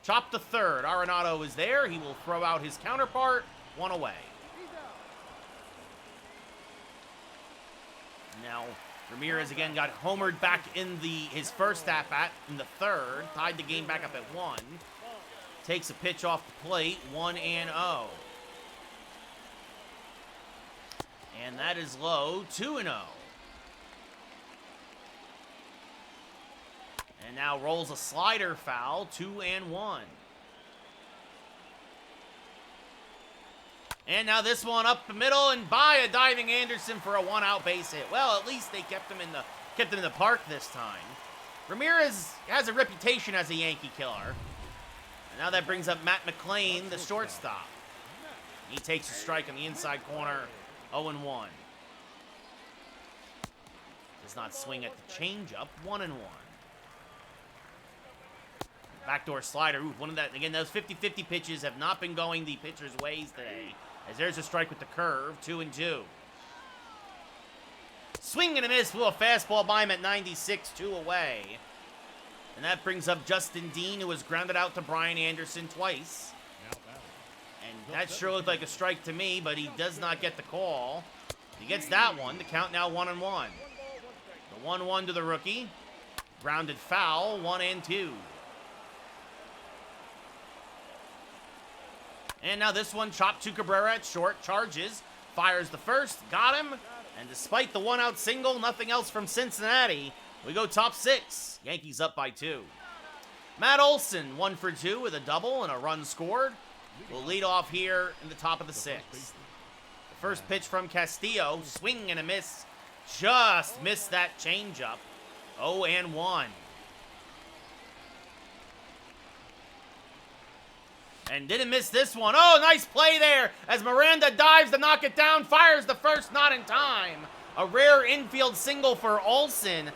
Chop to third. Arenado is there. He will throw out his counterpart. 1 away. Now, Ramirez again got homered back in his first at-bat in the 3rd. Tied the game back up at 1. Takes a pitch off the plate. 1-0. And that is low. 2-0. And now rolls a slider foul, 2-1. And now this one up the middle and by a diving Anderson for a 1-out base hit. Well, at least they kept him in the park this time. Ramirez has a reputation as a Yankee killer. And now that brings up Matt McClain, the shortstop. He takes a strike on the inside corner, 0-1. Does not swing at the changeup, 1-1. Backdoor slider, ooh, one of that, again, those 50-50 pitches have not been going the pitcher's ways today. As there's a strike with the curve, 2-2. Swing and a miss, flew a fastball by him at 96, 2 away. And that brings up Justin Dean, who was grounded out to Brian Anderson twice. And that sure looked like a strike to me, but he does not get the call. He gets that one, the count now 1-1. The 1-1 to the rookie. Grounded foul, 1-2. And now this one, chopped to Cabrera at short, charges, fires the first, got him, and despite the 1-out single, nothing else from Cincinnati. We go top 6. Yankees up by 2. Matt Olson, 1 for 2 with a double and a run scored. Will lead off here in the top of the 6th. The first pitch from Castillo, swing and a miss, just missed that changeup. 0-1. And didn't miss this one. Oh, nice play there as Miranda dives to knock it down, fires the first, not in time. A rare infield single for Olson.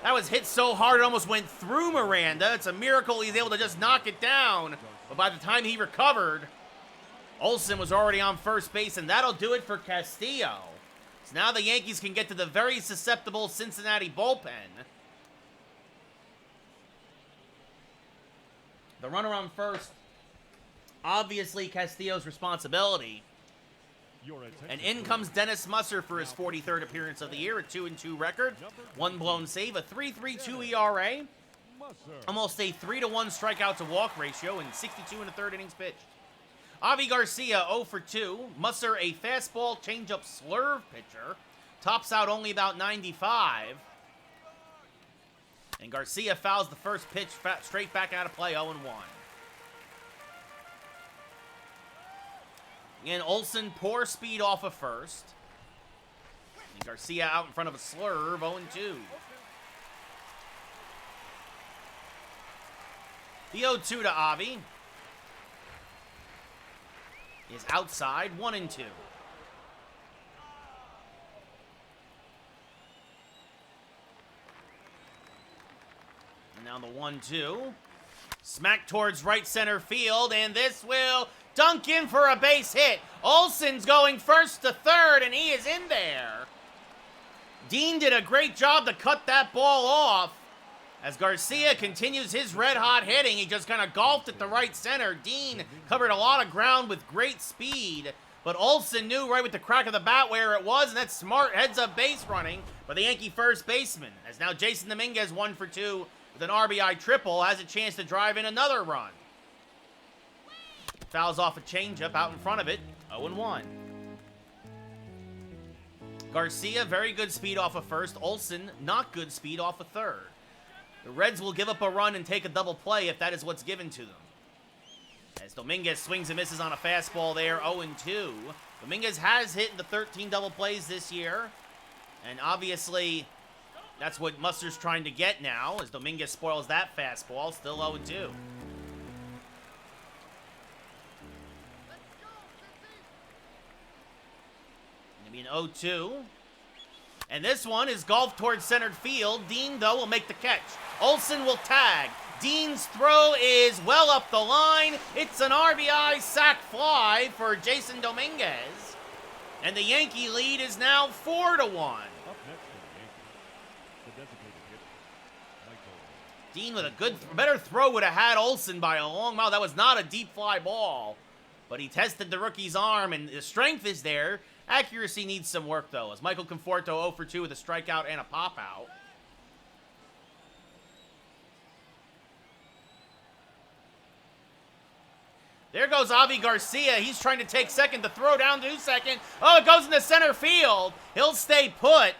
That was hit so hard it almost went through Miranda. It's a miracle he's able to just knock it down. But by the time he recovered, Olson was already on first base, and that'll do it for Castillo. So now the Yankees can get to the very susceptible Cincinnati bullpen. The runner on first, obviously Castillo's responsibility. And in comes Dennis Musser for his 43rd appearance of the year, a 2-2 record, 1 blown save, a 3.32 ERA, almost a 3-to-1 strikeout to walk ratio, and 62 1/3 innings pitched. Avi Garcia 0 for 2. Musser, a fastball changeup slurve pitcher, tops out only about 95. And Garcia fouls the first pitch straight back out of play, 0-1. Again, Olson, poor speed off of first. And Garcia out in front of a slurve, 0-2. The 0-2 to Avi is outside, 1-2. And now the 1-2. Smack towards right center field, and this will dunk in for a base hit. Olson's going first to third, and he is in there. Dean did a great job to cut that ball off. As Garcia continues his red-hot hitting, he just kind of golfed at the right center. Dean covered a lot of ground with great speed, but Olson knew right with the crack of the bat where it was, and that's smart heads-up base running for the Yankee first baseman. As now Jason Dominguez, 1 for 2 with an RBI triple, has a chance to drive in another run. Fouls off a changeup out in front of it, 0-1. Garcia, very good speed off of first. Olson, not good speed off of third. The Reds will give up a run and take a double play if that is what's given to them. As Dominguez swings and misses on a fastball there, 0-2. Dominguez has hit in the 13 double plays this year. And obviously, that's what Musser's trying to get now, as Dominguez spoils that fastball, still 0-2. Maybe an 0-2. And this one is golfed towards center field. Dean, though, will make the catch. Olson will tag. Dean's throw is well up the line. It's an RBI sac fly for Jason Dominguez. And the Yankee lead is now 4-1. Dean with a better throw would have had Olson by a long mile. That was not a deep fly ball. But he tested the rookie's arm, and the strength is there. Accuracy needs some work, though, as Michael Conforto 0 for 2 with a strikeout and a pop-out. There goes Avi Garcia. He's trying to take second. The throw down to second. Oh, it goes into center field. He'll stay put.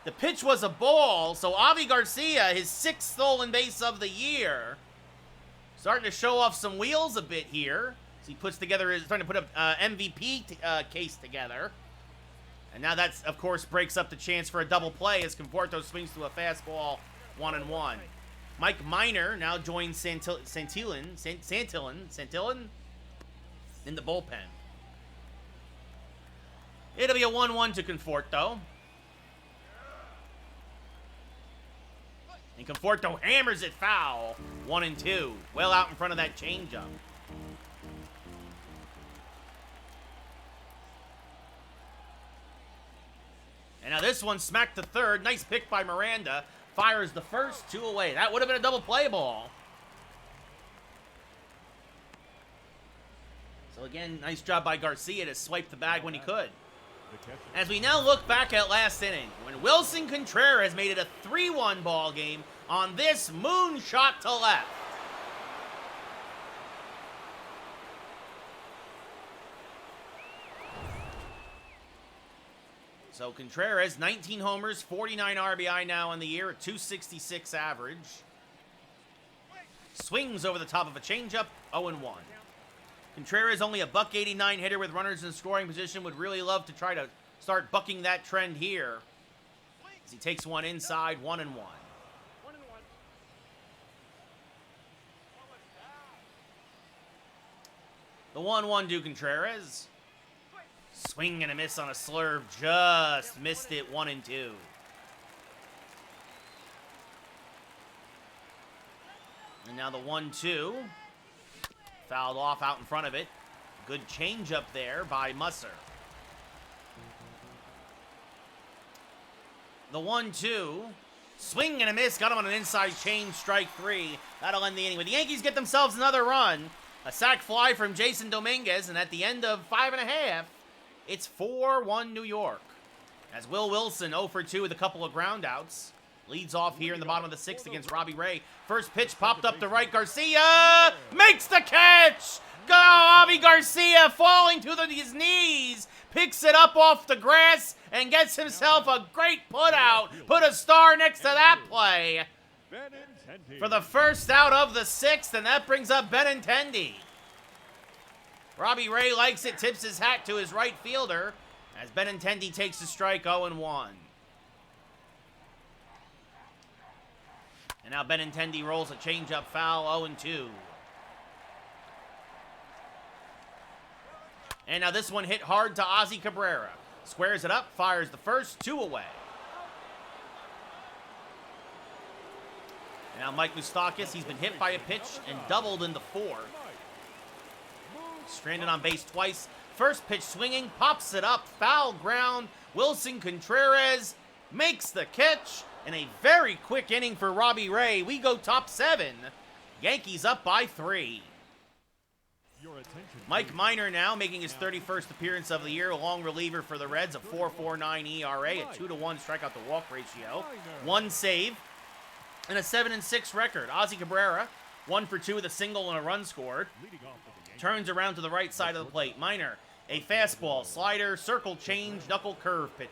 The pitch was a ball, so Avi Garcia, his 6th stolen base of the year, starting to show off some wheels a bit here. As he puts together, starting to put a MVP case together. And now that's, of course, breaks up the chance for a double play as Conforto swings to a fastball 1-1. Mike Minor now joins Santillan in the bullpen. It'll be a 1-1 to Conforto. And Conforto hammers it foul. 1-2. Well out in front of that changeup. And now this one smacked to third. Nice pick by Miranda. Fires the first, 2 away. That would have been a double play ball. So again, nice job by Garcia to swipe the bag when he could. As we now look back at last inning, when Wilson Contreras made it a 3-1 ball game on this moonshot to left. So Contreras, 19 homers, 49 RBI now in the year, a 266 average. Swings over the top of a changeup, 0-1. Contreras, only a $189 hitter with runners in scoring position, would really love to try to start bucking that trend here. As he takes one inside, 1-1. The 1-1 to Contreras. Swing and a miss on a slurve, just missed it, 1-2. And now the 1-2. Fouled off out in front of it. Good changeup there by Musser. The 1-2. Swing and a miss. Got him on an inside change, strike 3. That'll end the inning. But the Yankees get themselves another run. A sac fly from Jason Dominguez. And at the end of 5.5, it's 4-1 New York. As Will Wilson 0 for 2 with a couple of groundouts. Leads off here in the bottom of the 6th against Robbie Ray. First pitch popped up to right. Garcia makes the catch. Go, Avi Garcia falling to his knees. Picks it up off the grass and gets himself a great put out. Put a star next to that play for the first out of the 6th, and that brings up Benintendi. Robbie Ray likes it, tips his hat to his right fielder as Benintendi takes the strike, 0-1. And now Benintendi rolls a changeup foul, 0-2. And now this one hit hard to Ozzie Cabrera. Squares it up, fires the first, 2 away. And now Mike Moustakas, he's been hit by a pitch and doubled in the 4th. Stranded on base twice. First pitch swinging, pops it up, foul ground. Wilson Contreras makes the catch. In a very quick inning for Robbie Ray, we go top 7. Yankees up by 3. Mike Minor now making his 31st appearance of the year, a long reliever for the Reds, a 4.49 ERA, a 2-to-1 strikeout to walk ratio, 1 save, and a 7-6 record. Ozzie Cabrera, 1 for 2 with a single and a run scored. Turns around to the right side of the plate. Minor, a fastball, slider, circle change, knuckle curve pitcher.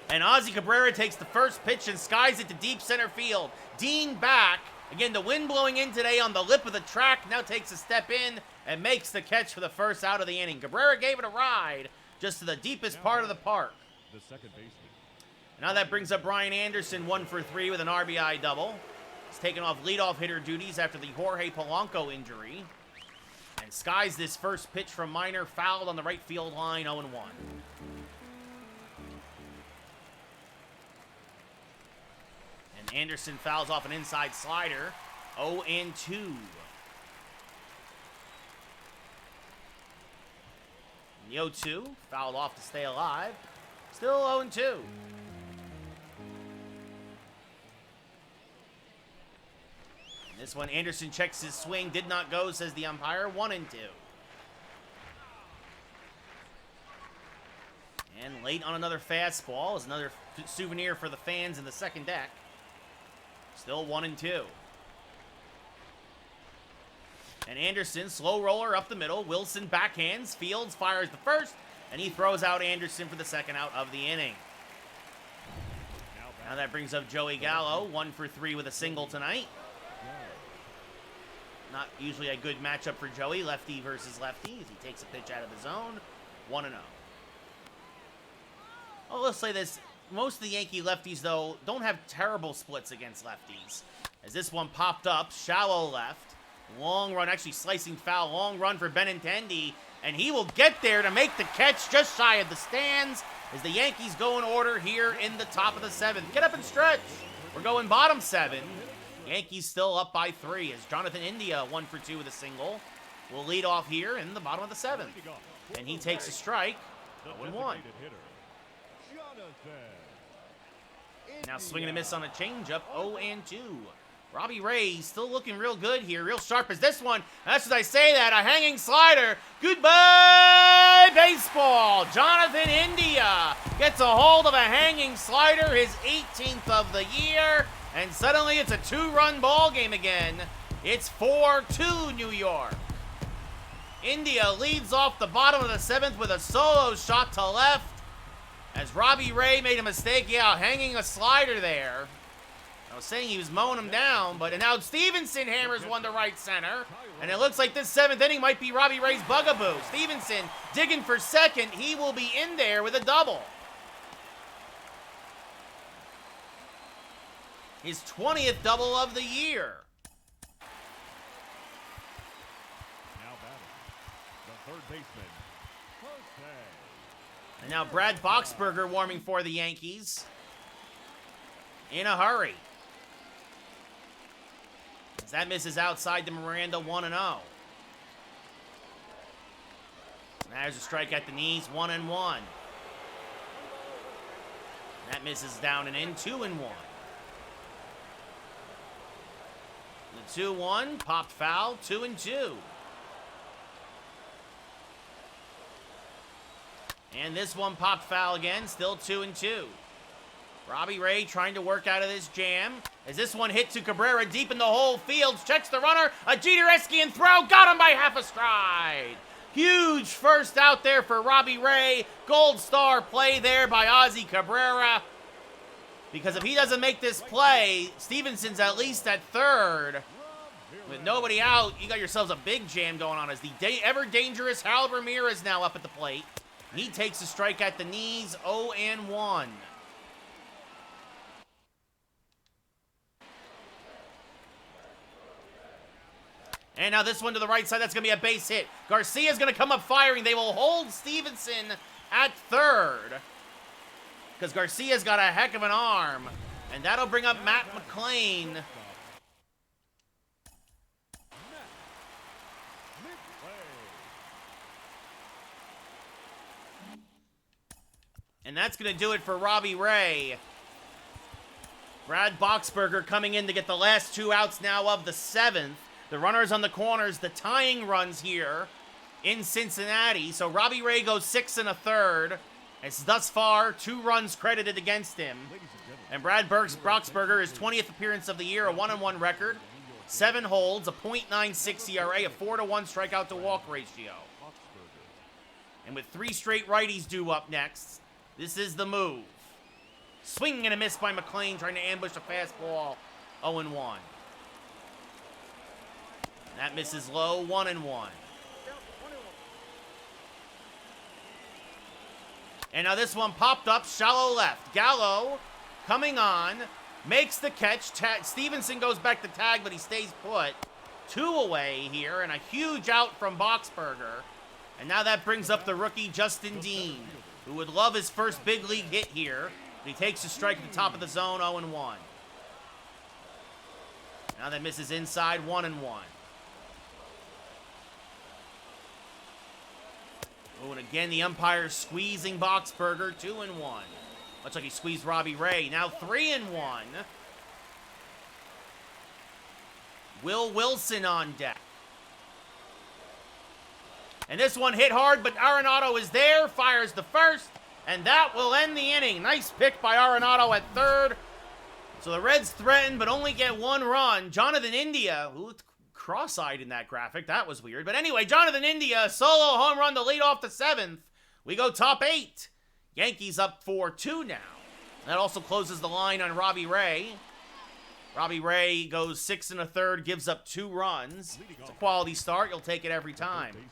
And Ozzie Cabrera takes the first pitch and skies it to deep center field. Dean back. Again, the wind blowing in today on the lip of the track. Now takes a step in and makes the catch for the first out of the inning. Cabrera gave it a ride just to the deepest part of the park. The second baseman. Now that brings up Brian Anderson, 1 for 3 with an RBI double. He's taken off leadoff hitter duties after the Jorge Polanco injury. And skies this first pitch from Minor, fouled on the right field line, 0-1. And Anderson fouls off an inside slider, 0-2. The 0-2, fouled off to stay alive, still 0-2. This one, Anderson checks his swing, did not go, says the umpire, 1-2. And late on another fastball is another souvenir for the fans in the second deck. Still 1-2. And Anderson, slow roller up the middle. Wilson backhands, Fields fires the first, and he throws out Anderson for the second out of the inning. Now that brings up Joey Gallo, 1 for 3 with a single tonight. Not usually a good matchup for Joey, lefty versus lefty, as he takes a pitch out of the zone, 1-0. Oh, let's say this. Most of the Yankee lefties, though, don't have terrible splits against lefties. As this one popped up, shallow left. Long run, actually slicing foul. Long run for Benintendi. And he will get there to make the catch just shy of the stands as the Yankees go in order here in the top of the 7th. Get up and stretch. We're going bottom 7. Yankees still up by 3 as Jonathan India, 1 for 2 with a single, will lead off here in the bottom of the 7th. And he takes a strike, 0-1. Now swinging a miss on a changeup, 0-2. Robbie Ray still looking real good here, real sharp as this one. That's as I say that, a hanging slider. Goodbye, baseball. Jonathan India gets a hold of a hanging slider, his 18th of the year, and suddenly it's a 2-run ball game again. It's 4-2 New York. India leads off the bottom of the 7th with a solo shot to left as Robbie Ray made a mistake, hanging a slider there. I was saying he was mowing him down, but now Stevenson hammers one to right center. And it looks like this 7th inning might be Robbie Ray's bugaboo. Stevenson digging for second. He will be in there with a double. His 20th double of the year. Now batting, the third baseman, Jose. And now Brad Boxberger warming for the Yankees. In a hurry. As that misses outside to Miranda, 1-0. There's a strike at the knees, 1-1. That misses down and in, 2-1. The 2-1, popped foul, 2-2. And this one popped foul again, still 2-2. Robbie Ray trying to work out of this jam. As this one hit to Cabrera deep in the whole field. Checks the runner. A Jeter-esque throw. Got him by half a stride. Huge first out there for Robbie Ray. Gold star play there by Ozzie Cabrera. Because if he doesn't make this play, Stevenson's at least at third. With nobody out, you got yourselves a big jam going on as the ever-dangerous Hal Ramirez now up at the plate. He takes a strike at the knees, 0-1. And now this one to the right side, that's going to be a base hit. Garcia's going to come up firing. They will hold Stevenson at third. Because Garcia's got a heck of an arm. And that'll bring up Matt McClain. And that's going to do it for Robbie Ray. Brad Boxberger coming in to get the last 2 outs now of the 7th. The runners on the corners, the tying runs here in Cincinnati. So Robbie Ray goes 6 1/3. It's thus far 2 runs credited against him. And Brad Boxberger, his 20th appearance of the year, a 1-1 record, 7 holds, a .96 ERA, a 4-1 strikeout to walk ratio. And with 3 straight righties due up next, this is the move. Swing and a miss by McClain, trying to ambush a fastball, 0-1. That misses low, 1-1. And now this one popped up, shallow left. Gallo coming on, makes the catch. Stevenson goes back to tag, but he stays put. 2 away here, and a huge out from Boxberger. And now that brings up the rookie Justin Dean, who would love his first big league hit here. But he takes a strike at the top of the zone, 0-1. Now that misses inside, 1-1. Oh, and again, the umpire squeezing Boxberger, 2-1. Much like he squeezed Robbie Ray. Now 3-1. Will Wilson on deck. And this one hit hard, but Arenado is there, fires the first, and that will end the inning. Nice pick by Arenado at third. So the Reds threaten, but only get 1 run. Jonathan India, who looked cross-eyed in that graphic. That was weird. But anyway, Jonathan India, solo home run to lead off the 7th. We go top 8. Yankees up 4-2 now. That also closes the line on Robbie Ray. Robbie Ray goes 6 1/3, gives up 2 runs. It's a quality start. You'll take it every time.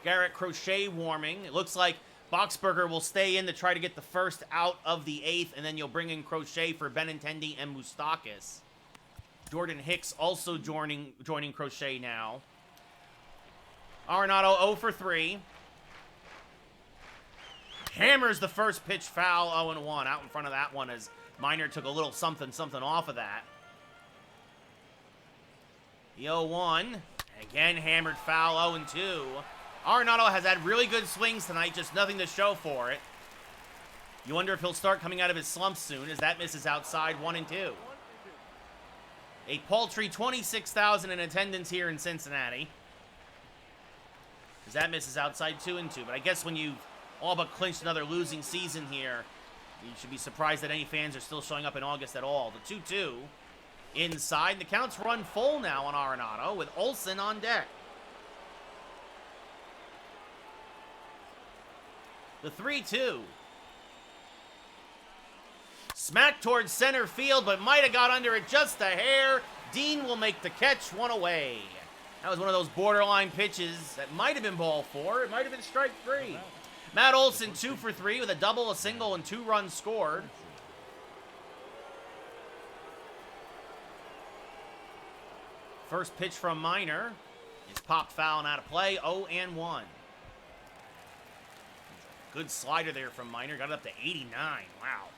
Garrett Crochet warming. It looks like Boxberger will stay in to try to get the first out of the 8th, and then you'll bring in Crochet for Benintendi and Moustakas. Jordan Hicks also joining Crochet now. Arenado 0 for 3. Hammers the first pitch foul, 0-1. Out in front of that one as Minor took a little something off of that. The 0-1. Again hammered foul, 0-2. Arenado has had really good swings tonight, just nothing to show for it. You wonder if he'll start coming out of his slump soon as that misses outside, 1-2. A paltry 26,000 in attendance here in Cincinnati. As that misses outside, 2-2. But I guess when you've all but clinched another losing season here, you should be surprised that any fans are still showing up in August at all. The 2-2 inside. The count's run full now on Arenado with Olsen on deck. The 3-2. Smack towards center field, but might have got under it just a hair. Dean will make the catch, 1 away. That was one of those borderline pitches that might have been ball 4. It might have been strike 3. Matt Olson 2 for 3 with a double, a single, and 2 runs scored. First pitch from Minor is popped foul and out of play, 0-1. Good slider there from Minor, got it up to 89, wow.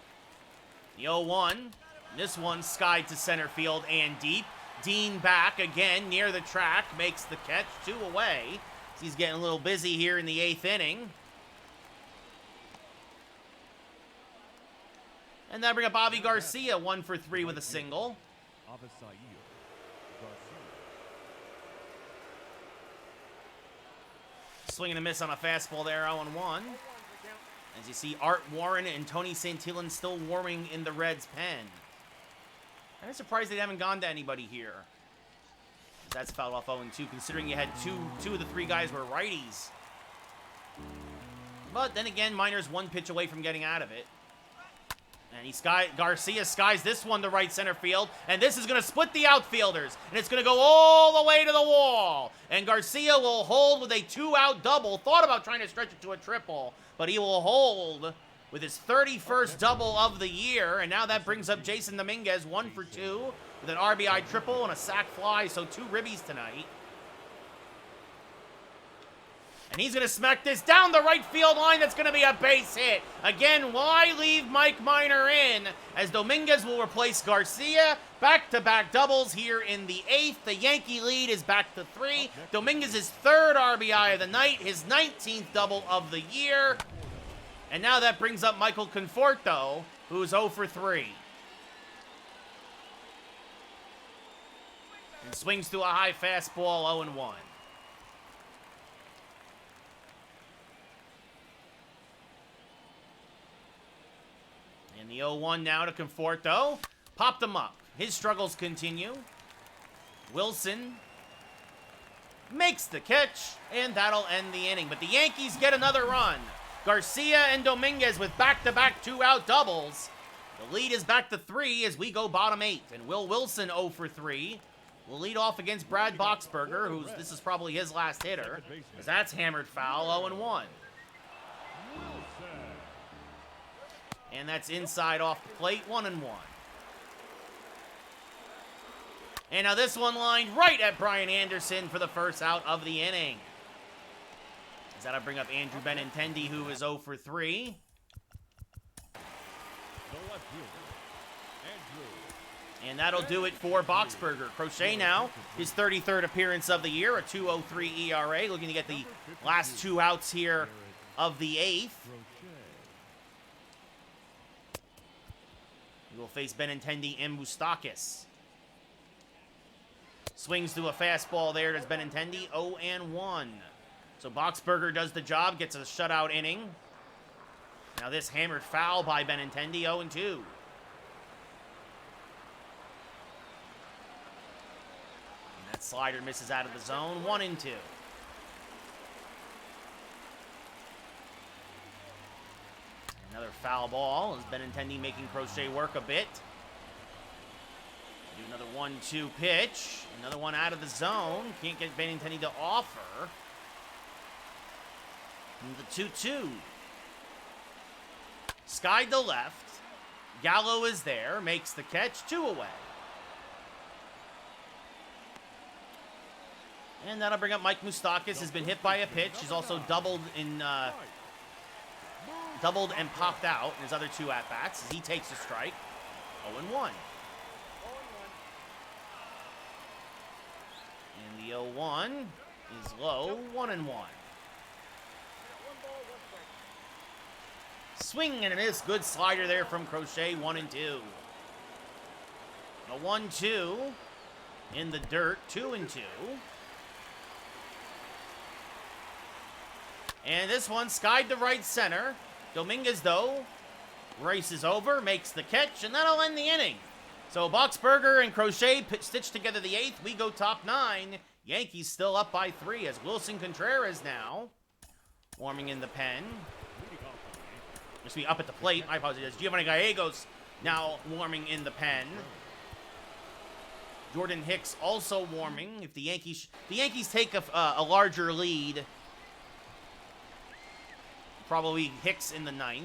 The 0-1, this one skied to center field and deep. Dean back again near the track, makes the catch, 2 away. He's getting a little busy here in the 8th inning. And that bring up Bobby Garcia, 1 for 3 with a single. Swing and a miss on a fastball there, 0-1. As you see, Art Warren and Tony Santillan still warming in the Reds' pen. I'm surprised they haven't gone to anybody here. That's fouled off 0-2, considering you had two of the 3 guys were righties. But then again, Minor's 1 pitch away from getting out of it. And Garcia skies this one to right center field, and this is going to split the outfielders, and it's going to go all the way to the wall. And Garcia will hold with a 2-out double. Thought about trying to stretch it to a triple, but he will hold with his 31st double of the year. And now that brings up Jason Dominguez, 1 for 2 with an RBI triple and a sac fly, so 2 ribbies tonight. And he's going to smack this down the right field line. That's going to be a base hit. Again, why leave Mike Minor in? As Dominguez will replace Garcia. Back-to-back doubles here in the 8th. The Yankee lead is back to 3. Dominguez's 3rd RBI of the night. His 19th double of the year. And now that brings up Michael Conforto, who's 0 for 3. And swings to a high fastball, 0-1. And the 0-1 now to Conforto. Popped him up. His struggles continue. Wilson makes the catch, and that'll end the inning. But the Yankees get another run. Garcia and Dominguez with back-to-back 2-out doubles. The lead is back to 3 as we go bottom 8. And Will Wilson 0 for 3 will lead off against Brad Boxberger, this is probably his last hitter, as that's hammered foul, 0-1. And that's inside off the plate, 1-1. And now this one lined right at Brian Anderson for the first out of the inning. As that'll bring up Andrew Benintendi, who is 0 for 3. And that'll do it for Boxberger. Crochet now, his 33rd appearance of the year, a 2.03 ERA. Looking to get the last 2 outs here of the 8th. He will face Benintendi and Moustakas. Swings to a fastball there. Does Benintendi 0-1. So Boxberger does the job, gets a shutout inning. Now this hammered foul by Benintendi, 0-2. slider misses out of the zone. 1-2. Another foul ball as Benintendi making Crochet work a bit. Do another 1-2 pitch. Another one out of the zone. Can't get Benintendi to offer. And the 2-2. Skied to left. Gallo is there. Makes the catch. 2 away. And that'll bring up Mike Moustakas. Has been hit by a pitch. He's also doubled and popped out in his other 2 at-bats as he takes a strike. 0-1. And the 0-1 is low. 1-1. Swing and a miss. Good slider there from Crochet. 1-2. A 1-2 in the dirt. 2-2. And this one skied to right center. Dominguez, though, races over, makes the catch, and that'll end the inning. So Boxberger and Crochet stitch together the 8th. We go top 9. Yankees still up by 3 as Wilson Contreras now warming in the pen. Must be up at the plate. I apologize. Giovanni Gallegos now warming in the pen. Jordan Hicks also warming. If the Yankees take a larger lead, probably Hicks in the 9th,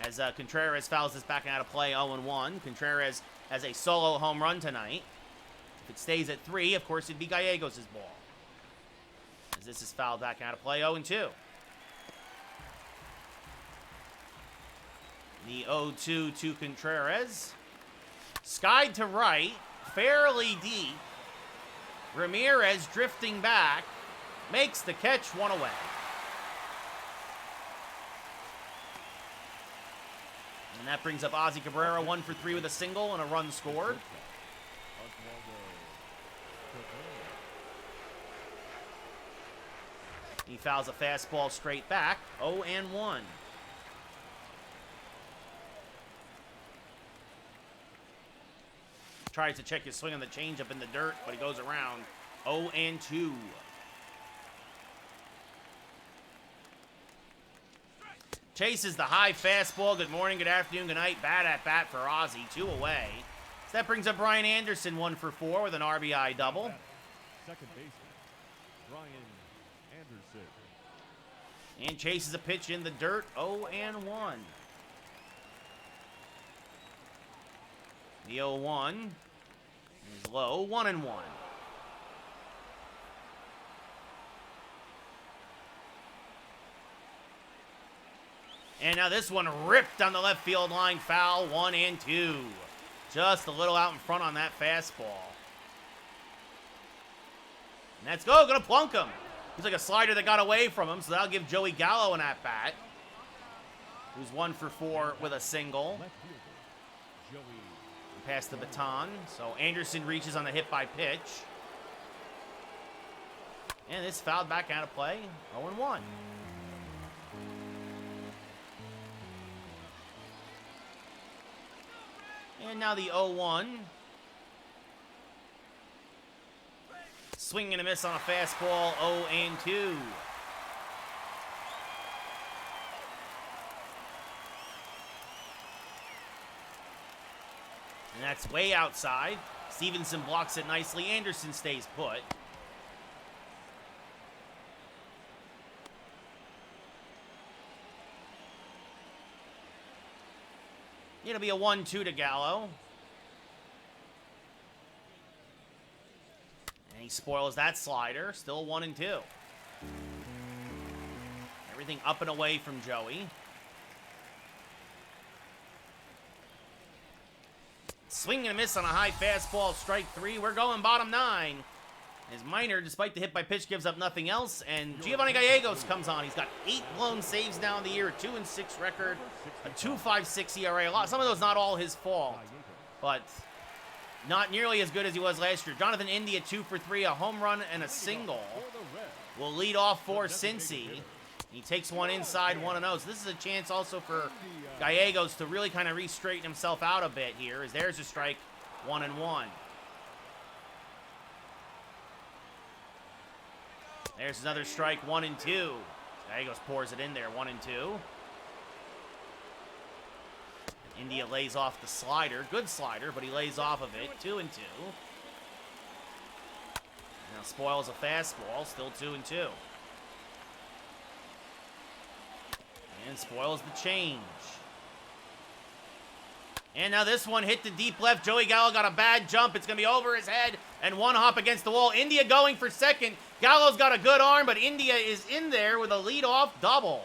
as Contreras fouls this back out of play. 0-1. Contreras has a solo home run tonight. If it stays at 3, of course, it'd be Gallegos' ball, as this is fouled back out of play. 0-2. The 0-2 to Contreras. Skied to right, fairly deep. Ramirez drifting back, makes the catch. 1 away. And that brings up Ozzie Cabrera, 1 for 3 with a single and a run scored. He fouls a fastball straight back. 0-1. Tries to check his swing on the changeup in the dirt, but he goes around. 0-2. Chases the high fastball. Good morning, good afternoon, good night. Bad at bat for Ozzie. 2 away. So that brings up Brian Anderson, 1 for 4 with an RBI double. Second baseman, Brian Anderson. And chases a pitch in the dirt. 0-1. The 0-1 is low. 1-1. And now this one ripped down the left field line. Foul. 1-2. Just a little out in front on that fastball. And that's gonna plunk him. He's like a slider that got away from him, so that'll give Joey Gallo an at-bat, who's 1 for 4 with a single. Pass the baton. So Anderson reaches on the hit by pitch. And it's fouled back out of play. 0-1. And now the 0-1. Swing and a miss on a fastball. 0-2. And that's way outside. Stevenson blocks it nicely. Anderson stays put. It'll be a 1-2 to Gallo. And he spoils that slider. Still 1-2. Everything up and away from Joey. Swing and a miss on a high fastball, strike 3. We're going bottom 9. As Minor, despite the hit by pitch, gives up nothing else. And Giovanni Gallegos comes on. He's got 8 blown saves now in the year, a 2-6 record, a 2.56 ERA. Some of those not all his fault, but not nearly as good as he was last year. Jonathan India, 2 for 3, a home run and a single. Will lead off for Cincy. He takes one inside, 1-0. So this is a chance also for Gallegos to really kind of re-straighten himself out a bit here, as there's a strike. 1-1. There's another strike, 1-2. Gallegos pours it in there, 1-2. India lays off the slider. Good slider, but he lays off of it. 2-2. Now spoils a fastball, still 2-2. And spoils the change. And now this one hit the deep left. Joey Gallo got a bad jump. It's going to be over his head and one hop against the wall. India going for second. Gallo's got a good arm, but India is in there with a leadoff double.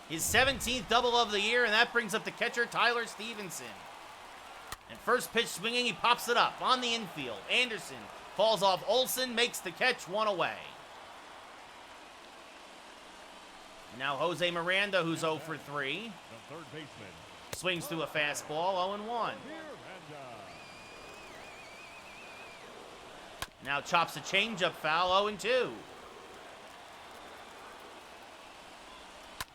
His 17th double of the year, and that brings up the catcher, Tyler Stevenson. And first pitch swinging, he pops it up on the infield. Anderson falls off Olsen, makes the catch, one away. And now Jose Miranda, who's 0 for 3. The third baseman. Swings through a fastball, 0-1. Now chops a changeup foul, 0-2.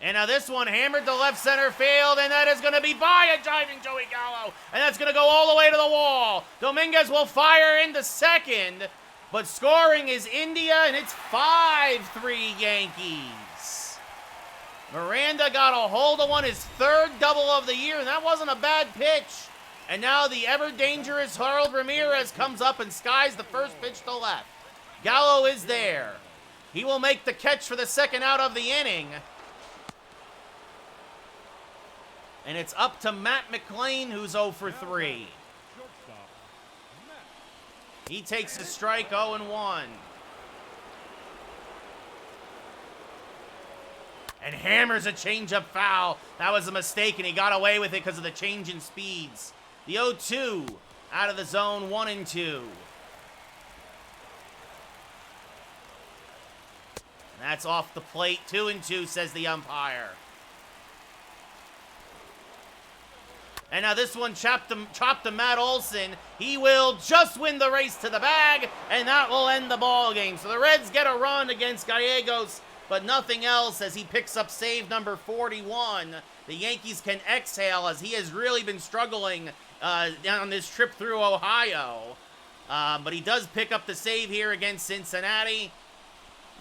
And now this one hammered to left center field, and that is going to be by a diving Joey Gallo. And that's going to go all the way to the wall. Dominguez will fire into second, but scoring is India, and it's 5-3 Yankees. Miranda got a hold of one, his third double of the year, and that wasn't a bad pitch. And now the ever-dangerous Harold Ramirez comes up and skies the first pitch to left. Gallo is there. He will make the catch for the second out of the inning. And it's up to Matt McLean, who's 0 for 3. He takes a strike, 0-1. And hammers a changeup foul. That was a mistake, and he got away with it because of the change in speeds. The 0-2 out of the zone, 1-2. That's off the plate, 2-2, says the umpire. And now this one chopped to Matt Olson. He will just win the race to the bag, and that will end the ball game. So the Reds get a run against Gallegos, but nothing else as he picks up save number 41. The Yankees can exhale as he has really been struggling on this trip through Ohio. But he does pick up the save here against Cincinnati.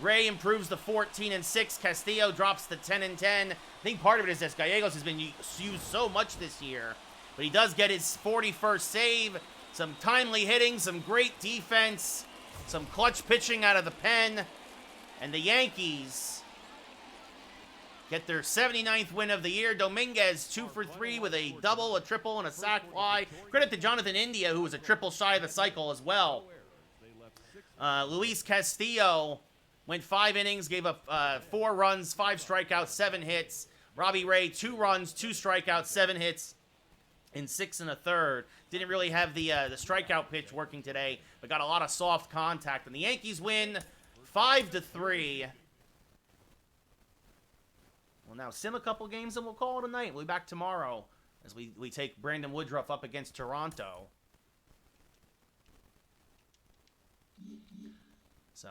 Ray improves to 14-6. Castillo drops to 10-10. I think part of it is this. Gallegos has been used so much this year. But he does get his 41st save. Some timely hitting, some great defense, some clutch pitching out of the pen. And the Yankees get their 79th win of the year. Dominguez, 2 for 3 with a double, a triple, and a sac fly. Credit to Jonathan India, who was a triple shy of the cycle as well. Luis Castillo went 5 innings, gave up 4 runs, 5 strikeouts, 7 hits. Robbie Ray, 2 runs, 2 strikeouts, 7 hits in 6 1/3. Didn't really have the strikeout pitch working today, but got a lot of soft contact. And the Yankees win 5-3. We'll now sim a couple games and we'll call it a night. We'll be back tomorrow as we take Brandon Woodruff up against Toronto. So...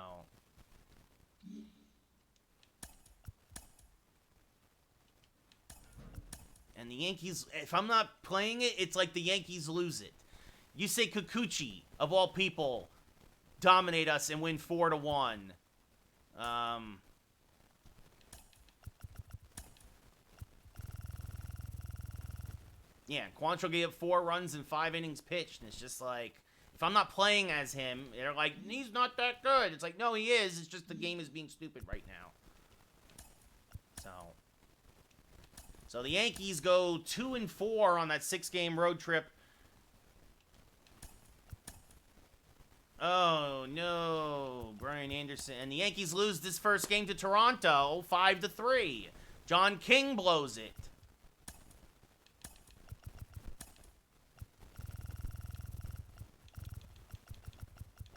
And the Yankees, if I'm not playing it, it's like the Yankees lose it. You say Kikuchi, of all people, dominate us and win 4-1. Yeah, Quantrill gave up 4 runs in 5 innings pitched, and it's just like, if I'm not playing as him, they're like, he's not that good. It's like, no, he is. It's just the game is being stupid right now. So the Yankees go 2-4 on that 6-game road trip. Oh, no. Brian Anderson. And the Yankees lose this first game to Toronto, 5-3. John King blows it.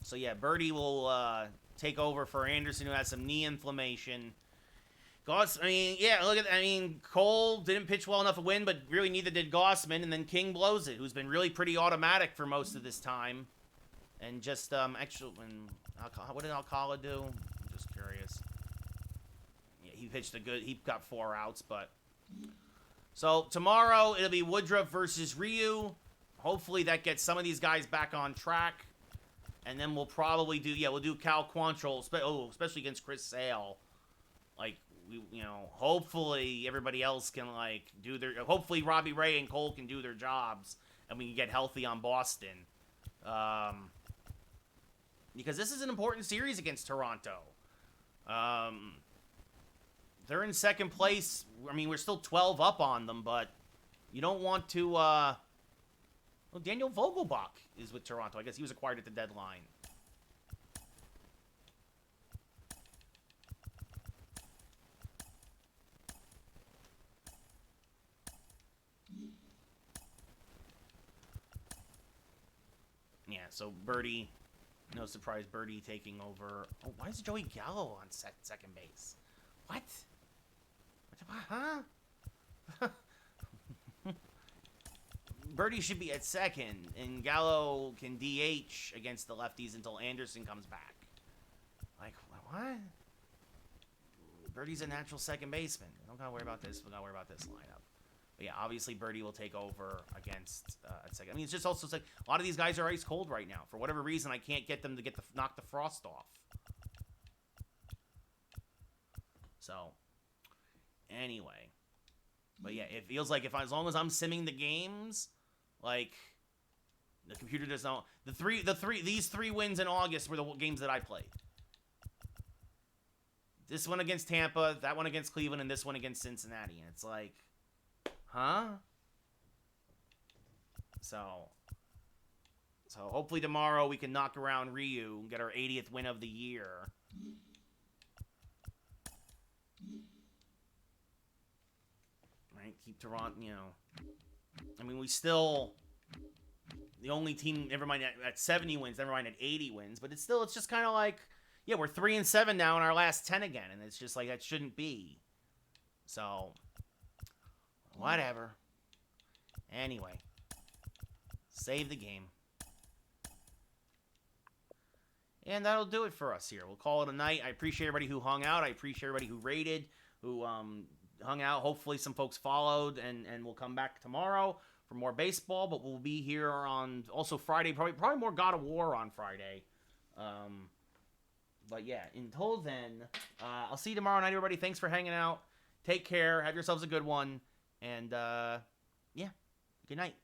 So, yeah, Birdie will take over for Anderson, who has some knee inflammation. Goss, Cole didn't pitch well enough to win, but really neither did Gossman, and then King blows it, who's been really pretty automatic for most of this time. And just, what did Alcala do? I'm just curious. Yeah, he pitched he got 4 outs, but... So, tomorrow, it'll be Woodruff versus Ryu. Hopefully that gets some of these guys back on track. And then we'll probably do, we'll do Cal Quantrill, especially against Chris Sale. Like, hopefully everybody else can, like, hopefully Robbie Ray and Cole can do their jobs, and we can get healthy on Boston. Because this is an important series against Toronto. They're in second place. I mean, we're still 12 up on them, but you don't want to, well, Daniel Vogelbach is with Toronto. I guess he was acquired at the deadline. Yeah, so Birdie, no surprise, Birdie taking over. Oh, why is Joey Gallo on second base? What? Huh? Birdie should be at second, and Gallo can DH against the lefties until Anderson comes back. Like, what? Birdie's a natural second baseman. We don't gotta worry about this. We gotta worry about this lineup. But yeah, obviously Birdie will take over against at second. I mean, it's just also like a lot of these guys are ice cold right now. For whatever reason, I can't get them to knock the frost off. So, anyway, but yeah, it feels like as long as I'm simming the games, like the computer does not. These three wins in August were the games that I played. This one against Tampa, that one against Cleveland, and this one against Cincinnati, and it's like. Huh? So hopefully tomorrow we can knock around Ryu and get our 80th win of the year. Right? Keep Toronto, I mean, we still... The only team, never mind at 70 wins, never mind at 80 wins, but it's just kind of like... Yeah, we're 3-7 now in our last 10 again, and it's just like, that shouldn't be. So... Whatever. Anyway. Save the game. And that'll do it for us here. We'll call it a night. I appreciate everybody who hung out. I appreciate everybody who rated, who hung out. Hopefully some folks followed, and we'll come back tomorrow for more baseball. But we'll be here on also Friday. Probably more God of War on Friday. But yeah, until then, I'll see you tomorrow night, everybody. Thanks for hanging out. Take care. Have yourselves a good one. And, yeah, good night.